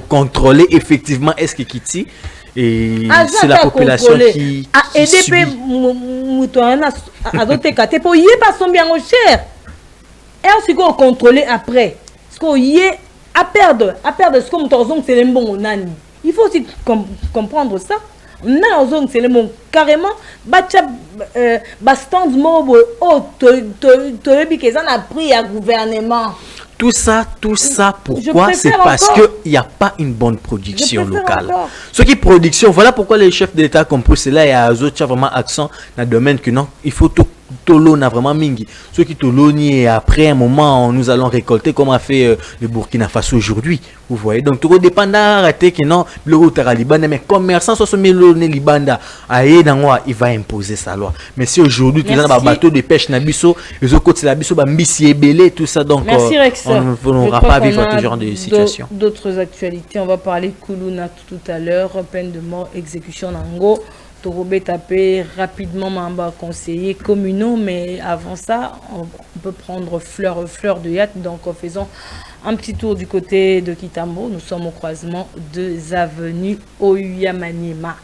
contrôler effectivement est-ce que Kiti, et c'est la population qui subit. Et aussi qu'on contrôler après, ce qu'on y est à perdre ce qu'on t'en c'est les bons nani. Il faut aussi comprendre ça. Na ozong c'est les bons carrément bacha stand mobo oh to que ça a pris à gouvernement. Tout ça, pourquoi? C'est parce qu'il n'y a pas une bonne production locale. Ce qui est production, voilà pourquoi les chefs d'État compris cela et à Azot, vraiment accent dans le domaine que non, il faut tout. Tolo n'a vraiment mingi. Ceux qui toloni et après un moment nous allons récolter comme a fait le Burkina Faso aujourd'hui. Vous voyez, donc tout dépend d'arrêter que non le route à Liban mais commerçant 60 000 Libanda aïe dans il va imposer sa loi. Mais si aujourd'hui tu as un bateau de pêche nabiso les autres côtés nabiso bambisi belé tout ça donc on ne pourra pas vivre ce genre de situation. D'autres actualités, on va parler Koulouna tout à l'heure, peine de mort, exécution Nango. Torobé tapé rapidement Mamba conseiller communaux, mais avant ça, on peut prendre fleur de yacht. Donc, faisons un petit tour du côté de Kitambo. Nous sommes au croisement de avenues Oyuyamanima.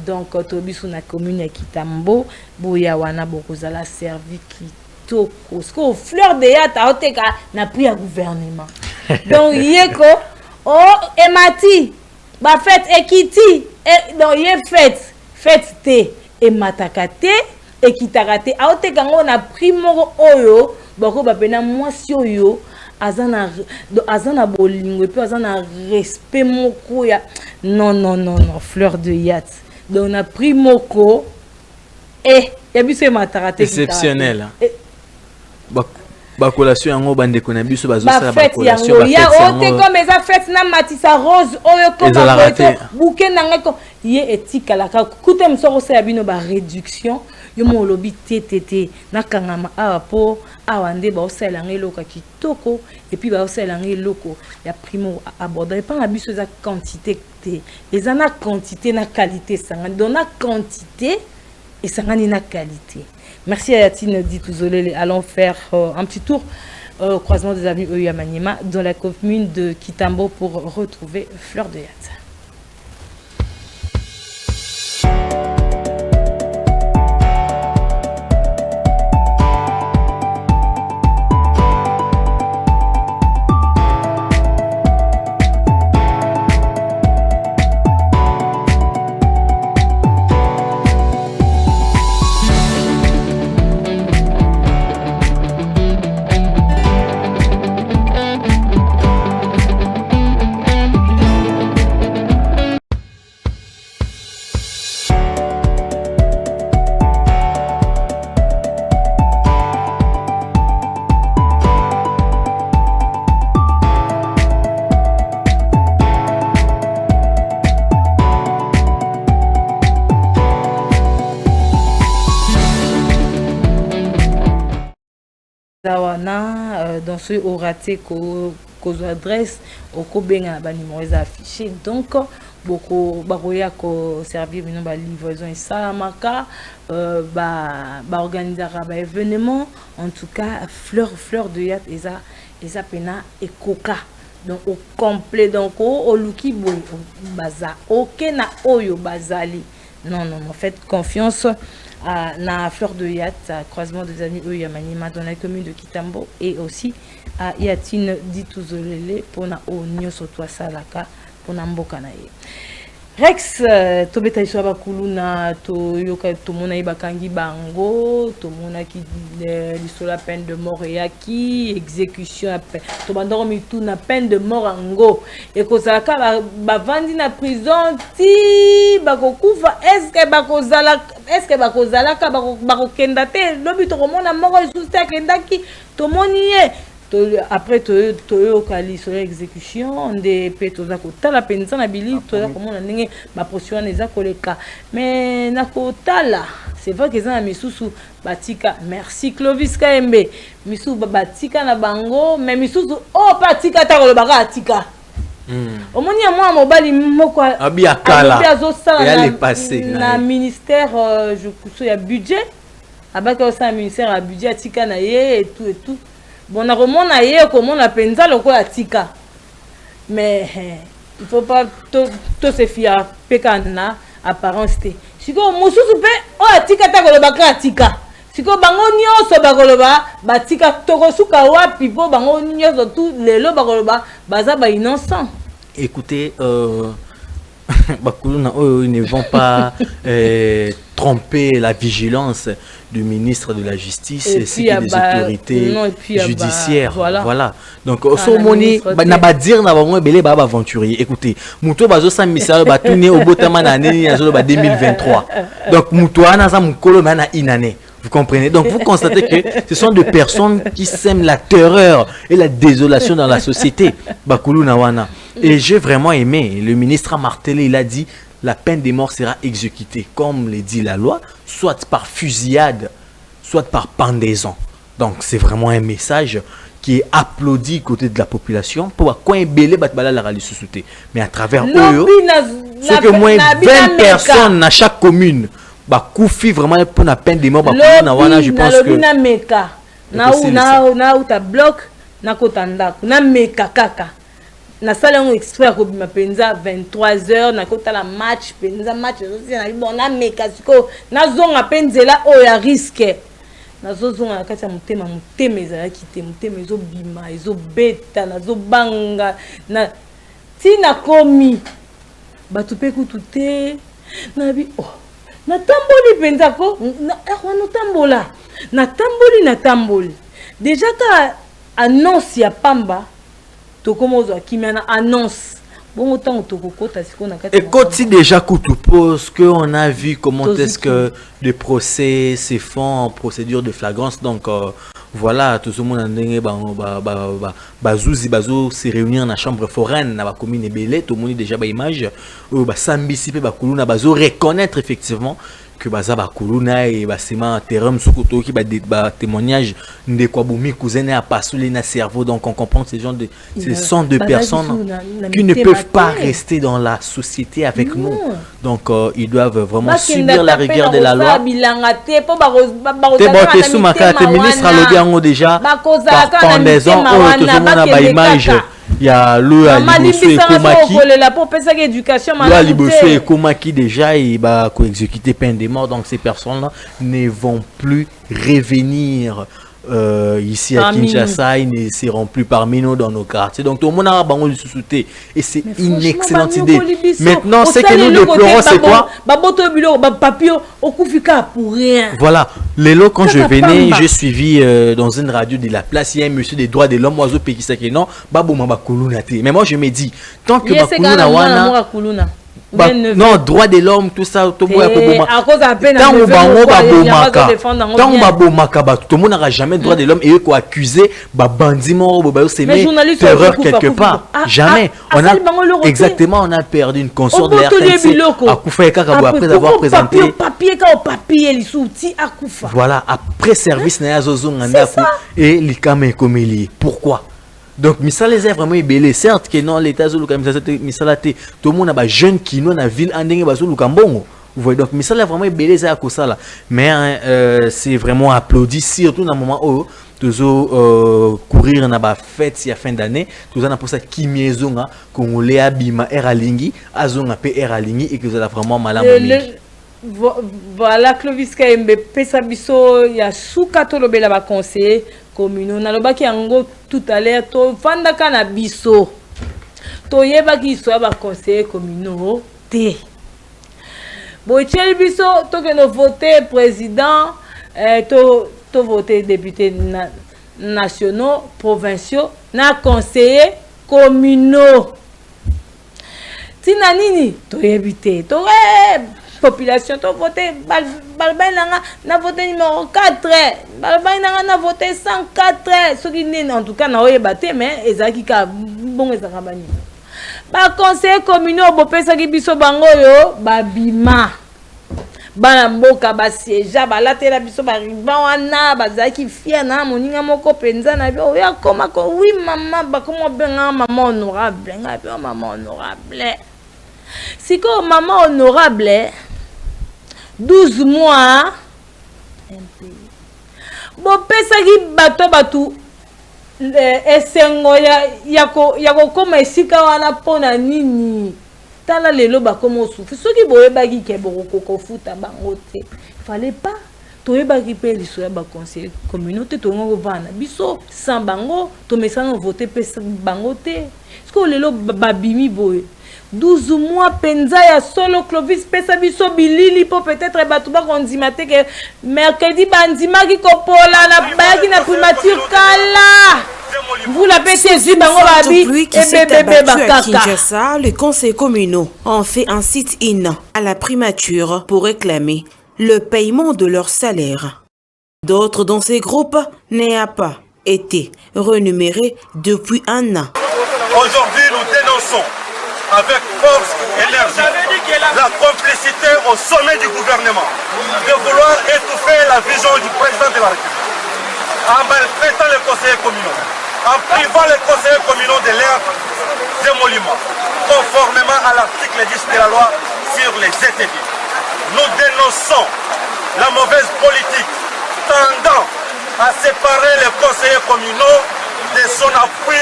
Donc, Tobisu na commune à Kitambo, Boyawana Bokozala servi Kitoko. Ce qu'on fleur de yacht a oteka n'a pris à gouvernement. Donc, yeko, oh, emati, ba fête ekiti, donc yé fête. Faites te et matakate et kitakate aote kango na primo oyo bako bapena mwasi oyo azana bolingo et puis azana respect moko ya non fleur de yacht donc na primo ko et ya biso matakate exceptionnel bakolation yango bande ko na biso bazosala bakolation ba fête ote comme eza fête na matisa rose oyo ko ba bouquet nanga ko ye etika la ka kute msoko sa bino ba réduction yo mo lobi tétété na kangama apo awande ba osala ngelo ka kitoko et puis ba osala ngelo ya primo aborder pas na biso za quantité té les ana quantité na qualité sanga dona quantité et sanga na qualité. Merci à Yatine Dituzolele. Allons faire un petit tour au croisement des avenues Oyuyamanima dans la commune de Kitambo pour retrouver Fleur de Yacht. Dans ce au raté qu'aux adresses au Kobenga ba numéro affiché donc beaucoup baroya ko servir une livraison et salamaka ba organiser ba événement en tout cas fleur de yacht eza pena et coca donc au complet donc au luki boy baza OK na oyo bazali non faites confiance à la fleur de yacht, croisement des amis Oyuyamanima dans la commune de Kitambo et aussi à Yatine Dituzolele pour na onyo soto salaka pour na mboka na ye. Rex tobeta iswa kuluna to yoka to mona ibakangi bango to mona ki lisola peine de mort yaki exécution to bandoro mitu na peine de mort ango et ko salaka ba vandi na prison ti bakokufa est-ce que bakozalaka bakokenda te lobi to mona moko isusu te kendaki to moni ye après to kali sur exécution des pétos à côté la pensa na bili to comment on ndenge ba procédure les akoleka mais na kotala c'est vrai que ça na misusu batika merci Clovis Kaembe misusu batika na bango mais misusu oh batika ta ko baka atika Au moins, il y a moi, mobile, moko. Abi akala. Et elle est passée. Na ministère, je crois, il y a budget. Abaka aussi un ministère à budget, tika na ye et tout. Bon, on a remonté na ye, comme on a penza le quoi à tika. Mais il faut pas tout se fier à pekana apparence. Si ko musu soupe, oh tika ta ko le baka tika. Si ko bango nyonso bakoloba, ba tika toko suka wapi po bango nyonso tout lelo bakoloba, baza ba innocent. Écoutez, ils ne vont pas tromper la vigilance du ministre de la Justice et des autorités judiciaires. Voilà. Donc, au sommet, na ba dire na bango belé ba aventurier. Écoutez, muto bazo sa misala ba tourner au botama na année ya 2023. Donc muto ana za mukolo na inane. Vous comprenez? Donc vous constatez que ce sont des personnes qui sèment la terreur et la désolation dans la société. Bakulu Nawana. Et j'ai vraiment aimé. Le ministre a martelé, il a dit la peine de mort sera exécutée, comme le dit la loi, soit par fusillade, soit par pendaison. Donc c'est vraiment un message qui est applaudi côté de la population pour quoi belé batbala la rali sous-souté. Mais à travers eux, c'est que moins 20 personnes dans chaque commune. Bah koufi vraiment pour la peine de mort bah Nawana, je pense que na meka na uta bloc na kotanda na meka kaka na sala on exprès ko bima penza 23h na kota la match penza match aussi na bon na meka siko na zonga penzela o ya risque na zonga na kati ya mutema ezala kite mutema ezo bima ezo beta na zo banga na tina komi batu pe kutute na bi oh na tamboli penza ko na tamboli déjà ta annonce ya pamba to komozo akimiana annonce bon autant to kokota siko na kati et quand déjà kutu pose que on a vu comment est-ce que les procès se font en procédure de flagrance. Donc voilà, tout ce monde bazouzi bazo se réunir dans la chambre foraine na ba commune Ebele, tout le monde déjà ba image ba sambisi pe ba kuluna bazo reconnaître effectivement que baza ba kuluna et ba sema terrain msukuto ki ba témoignage de quoi boumi cousin a passé na cerveau. Donc on comprend que ce sont deux personnes qui ne peuvent pas rester dans la société avec nous. Donc ils doivent vraiment subir la rigueur de la loi. Ministre a lobby en déjà par pendaison tout le monde a ba image. Il y a le Liboso et Komaki déjà il va exécuter peine de mort. Donc ces personnes-là ne vont plus revenir ici à Kinshasa, ils ne seront plus parmi nous dans nos quartiers. Donc tout le monde a bango sous-souté et c'est une excellente idée. Maintenant, ce que nous déplorons, c'est quoi? Voilà, Lélo, quand je venais, j'ai suivi dans une radio de la place, il y a un monsieur des droits de l'homme, oiseau Pekisake, non, mais moi je me dis, tant que non, droit de l'homme, tout ça, tout le monde n'aura jamais droit de l'homme et eux quoi accuser bandiment terreur quelque part. Jamais. Exactement, on a perdu une consort de RTNC après avoir présenté. Voilà, après service et l'ikame komeli. Pourquoi? Donc, Misala est vraiment ébélé. Certes que non, l'État Zulu, Misala, tout le monde a des jeunes qui sont dans la ville, Vous voyez, donc Misala est vraiment ébélé à cause là. Mais c'est vraiment applaudi, surtout dans le moment où toujours courir dans la fête il y a fin d'année. Tout ça, pour ça, Kimezonga, Congolais, Abima, Eralingi, Azonga, Eralingi, et que vous avez vraiment mal à voilà, Clovis Kaembe, Pesabiso, il y a Soukato Lobela va conseiller communaux. Nalobaki yango tout à l'heure, to fandaka na biso. To yebaki so va conseiller communaux te. Bo tcheli biso to que no voter président to voter député nationaux, provinciaux, na conseiller communaux. Tina nini to yebite to population to voté balbay na voté numéro 4 balbay na voté 104 ce qui n'est en tout cas na oyebate mais ezaki ka bon ezaka bani ba conseil communaux bo pesa ki biso bango yo babima bana mboka basieja balatela biso bariban wana bazalaki fia na moninga moko penza na bio oya koma ko oui mama bakoma benga mama honorable nga pe mama honorable siko mama honorable 12 mois bo pesaki bato batu esengo ya kokoma esika wana pona nini tala lelo bakoma osufi soki boyebaki ke bokokofuta bango te fallait pas toyebaki pe liso ya baconseiller communauté tongo vana biso sans bango tomesana voter pe bango te siko lelo babimi boye 12 mois penza ya solo Clovis pesa biso bilili po peut-être bato ba kondima te ke mercredi bandima ki kopola na bayaki na primature kala. Vous l'avez saisi dans la vie à Kinshasa, les conseils communaux ont fait un sit-in à la primature pour réclamer le paiement de leur salaire. D'autres dans ces groupes n'ont pas été renumérés depuis un an. Aujourd'hui, nous dénonçons avec force et énergie la complicité au sommet du gouvernement de vouloir étouffer la vision du président de la République en maltraitant les conseillers communaux, en privant les conseillers communaux de leur démolition, conformément à l'article 10 de la loi sur les ETB. Nous dénonçons la mauvaise politique tendant à séparer les conseillers communaux de son appui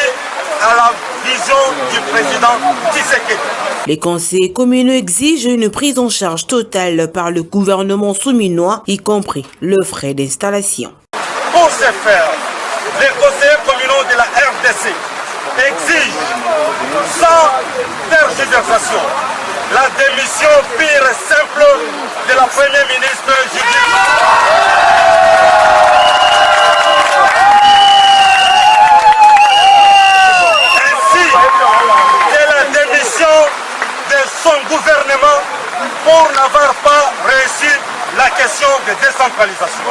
à la vision du président Tshisekedi. Les conseillers communaux exigent une prise en charge totale par le gouvernement souminois, y compris le frais d'installation. Pour ce faire, les conseillers communaux de la RDC exigent sans tergiversation la démission pure et simple de la première ministre Judith. Ainsi que la démission de son gouvernement pour n'avoir pas réussi la question de décentralisation.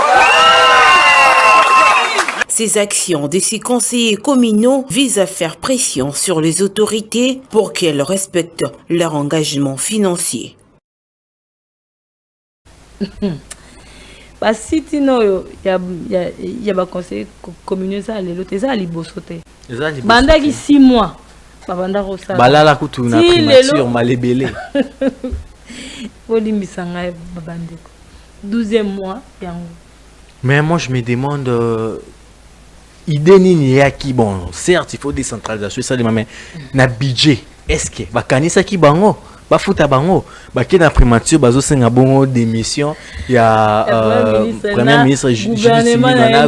Ces actions de ces conseillers communaux visent à faire pression sur les autorités pour qu'elles respectent leur engagement financier. Basitino ya ba conseiller communaux ça lelo te za liboso te. Bandaki 6 mois. Babanda rosa. Balala kutuna primature malebele. Olimbisa ngai babandeko. 12e mois yango. Mais moi je me demande idée nini yaki bon certes il faut décentralisation ça mais na budget est-ce que bakanisa ki bango bafuta bango baki na primature bazo senga bongo démission ya premier ministre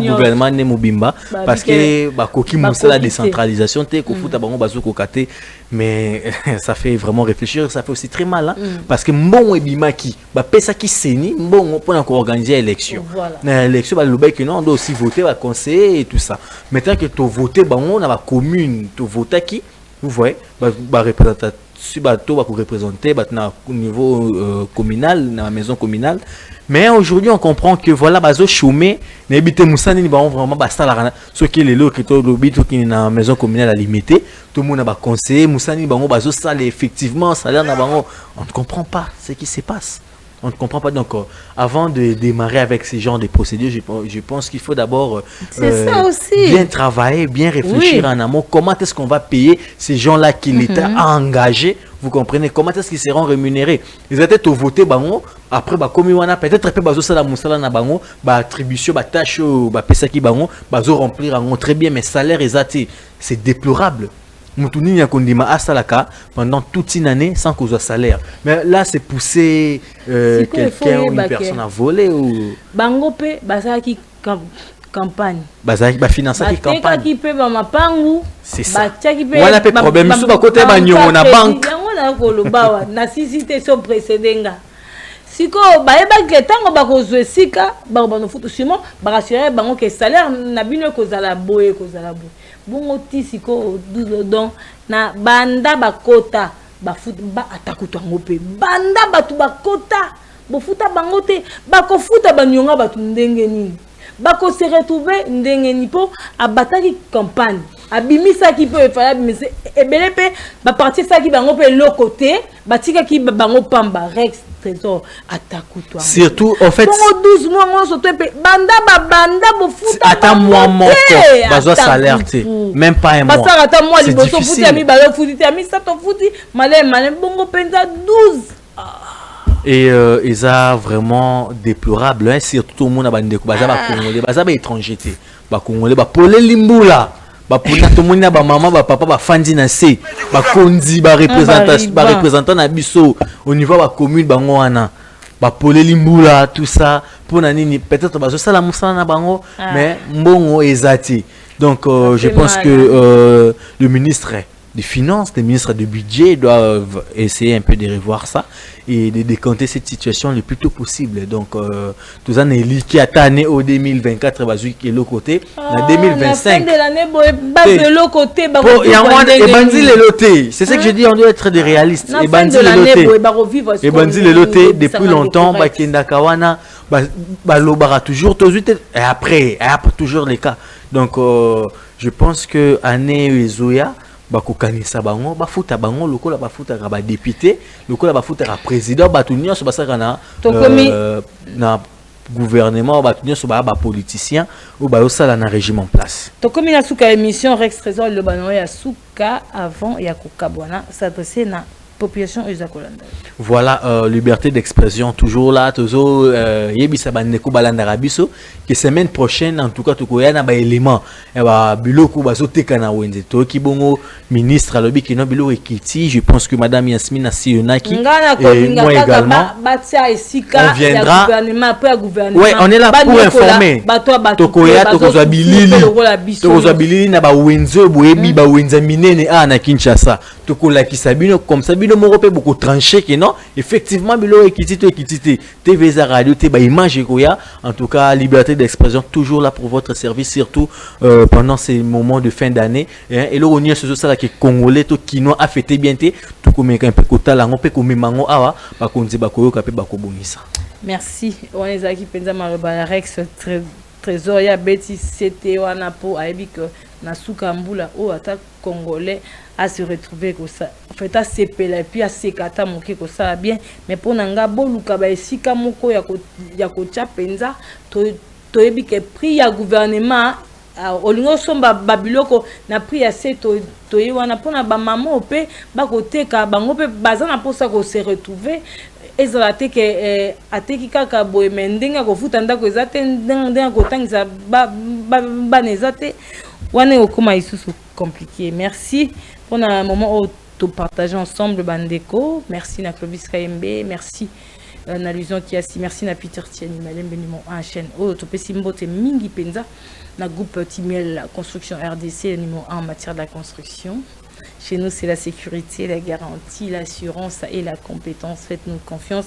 gouvernement ne mobimba parce que bakoki mosala décentralisation te ko futa bango bazo kokate mais ça fait vraiment réfléchir, ça fait aussi très mal hein? Parce que mbongo ebimaki ba pesa ki seni mbongo pour organiser élection na élection ba loba que non on doit aussi voter ba conseiller et tout ça maintenant que tu voter bango na ba commune tu voter qui vous voyez ba représentateur si bateau va représenter au niveau communal dans la maison communale mais aujourd'hui on comprend que voilà bazo chômé n'habite musani ni ba vraiment basta la ce qui est les lots qui to lobby tout qui dans la maison communale à limiter tout le monde va conseiller musani bango bazo salaire effectivement salaire na bango on ne comprend pas ce qui se passe. On ne comprend pas. Donc, avant de démarrer avec ce genre de procédures, je pense qu'il faut d'abord bien travailler, bien réfléchir en amont. Comment est-ce qu'on va payer ces gens-là qui l'État a engagés? Vous comprenez? Comment est-ce qu'ils seront rémunérés? Ils étaient au voté, après, comme on a peut-être attribution, tâche, remplir très bien, mais salaire, c'est déplorable. Moutouni Yakondima Asalaka pendant toute une année sans qu'on soit salaire. Mais là, c'est pousser quelqu'un ou une personne à voler ou. Bangope, Basaki campagne. Basaki, financer qui campagne. Qui peut ma pangu. C'est ça. Voilà le problème. Sous ma côté, banyo na banque. Na kolobawa na sisite so précédenga. Siko bayeba ke tango bakozwe sika bano futu simo barassurer bango ke salaire na bino kozala boye bongo ti siko 12 donc na banda bakota bafuta ba atakuto ngope banda batu bakota bofuta bango te bakofuta banyonga batu ndenge nini bako se retrouver ndenge ni po abataki campagne abimisa ki pe fala bimise ebele pe ba parti ça ki bango pe le côté batika ki bango pamba rex Trésor attaque toi. Surtout en fait. Bon 12 mois on se trompe. Banda bofuta. Attends moi mon bazo salaire même pas un mois. Parce que attends moi liboso futi ami balo futi ami ça ton futi malem bongo penza 12. Et ils a vraiment déplorable hein, surtout tout le monde a bandé baza ba congolais baza ba étranger té ba congolais ba polé limbula ba pona tout le monde ba maman ba papa ba fandi na C ba kondi ba représentant na biso au niveau ba commune bango wana ba polé limbula tout ça pour na nini peut-être bazo sala musala na bango mais mbongo ezati donc je pense que le ministre des Finances, les ministres du Budget doivent essayer un peu de revoir ça et de décanter cette situation le plus tôt possible. Donc, tout ça n'est qui atteint au 2024, qui est l'autre côté, en 2025. C'est ce que je dis, on doit être des réalistes. Et bandit les lotés depuis longtemps, Bakendakawana, Balobara toujours, et après toujours les cas. Donc, je pense que année Zoya, bakokanisa bango bafuta bango lokola bafuta ba député lokola bafuta ka président batunyo so basaka na gouvernement batunyo so ba politicien ou ba osala na régime en place to komi na suka émission Rex Trésor le bano ya suka avant ya kokabwana s'adresser na population ezakolanda. Voilà, liberté d'expression toujours là, toujours yebisa bandeko balanda rabiso que semaine prochaine en tout cas tokoya na ba élément et ba biloko bazoteka na wenze to ki bongo ministre alobi kino biloko ekiti, je pense que madame Yasmina Sionaki et moi également on viendra ouais, on est là pour informer tokoya tokozwa bilili na ba wenze boyebi ba wenza minene na Kinshasa tokola kisabino comme ça bino moko pe beaucoup tranché que non effectivement bilo ekitité TV za radio te ba image koya en tout cas liberté d'expression toujours là pour votre service surtout pendant ces moments de fin d'année et le onye ce ça là que congolais to kino a fêté bien te tout comme un peu kotala ngo pe komemango awa ba konzi ba koyoka pe ba kobongisa. Merci on est aki penza mareba Rex Trésor ya beti c'était wana po aibi que na suka mbula o ata congolais à se retrouver comme ça en fait à sepela puis à sekata moke ko ça bien mais pour nanga boluka ba esika moko ya ko penza to ebi ke prix ya gouvernement olingo somba babiloko na prix ya se to wana pona ba maman pe ba koteka bango pe bazana pour ça ko se retrouver ezala te ke ateki kaka boye mendenga ko futa ndako ezate ndenga ko tangisa ba nezate wana okoma isusu compliqué. Merci pour un moment où tu partages ensemble bandeko. Merci na Clovis KMB, merci na Lusion qui a si merci na Peter Tiani Malem Benimon en chaîne. Oh tu peux simbote mingi penza na groupe Timiel construction RDC numéro 1 en matière de la construction. Chez nous c'est la sécurité, la garantie, l'assurance et la compétence. Faites-nous confiance.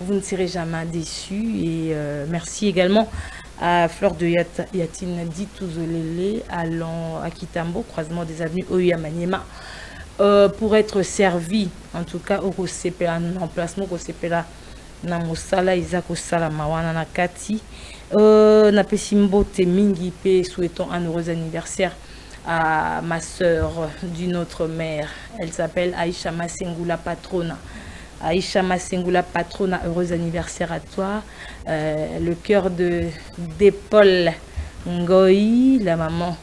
Vous ne serez jamais déçus et merci également à Fleur de Yatine Ditouzolele, à Kitambo, croisement des avenues Oya Maniema, pour être servi, en tout cas, au CP, en emplacement au CP là, na Mosala, Isako Sala, Mawana, Nakati, na Pesimbo Temingi, souhaitons un heureux anniversaire à ma sœur d'une autre mère. Elle s'appelle Aïcha Masengula Patrona. Aïcha Masengula Patrona, heureux anniversaire à toi. Le cœur d'Épaule Ngoï, la maman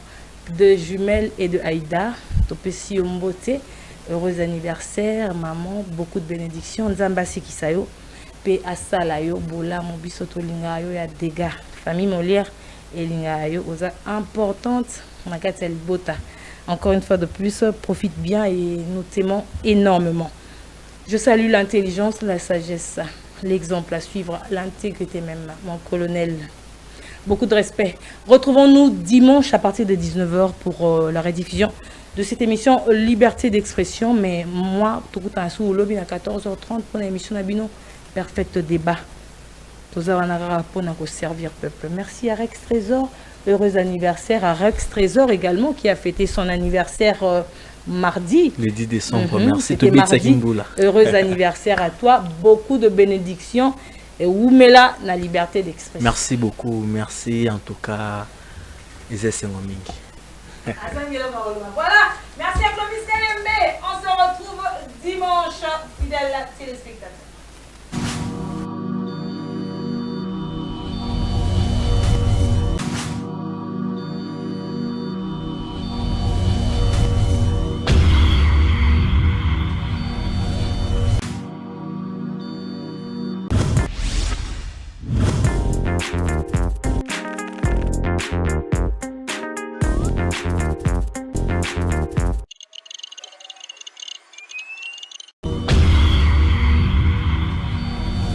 de jumelles et de Aïda. Topesi Ombote, heureux anniversaire, maman. Beaucoup de bénédictions. Nzambasi Kisayo, P. Asalayo, Bola, Mobisoto Lingayo, ya dégâts. Famille Molière et Lingayo, aux importantes. Nakatel Bota. Encore une fois de plus, profite bien et nous t'aimons énormément. Je salue l'intelligence, la sagesse, l'exemple à suivre, l'intégrité même, mon colonel. Beaucoup de respect. Retrouvons-nous dimanche à partir de 19h pour la rediffusion de cette émission Liberté d'expression. Mais moi, tout le temps, au lobby à 14h30 pour l'émission Nabino, perfect débat. Pour servir peuple. Merci à Rex Trésor. Heureux anniversaire à Rex Trésor également qui a fêté son anniversaire mardi. Le 10 décembre, merci. Heureux anniversaire à toi. Beaucoup de bénédictions. Et Oumela, la liberté d'expression. Merci beaucoup. Merci en tout cas. Voilà. Merci à Clovis KMB. On se retrouve dimanche, fidèles téléspectateurs.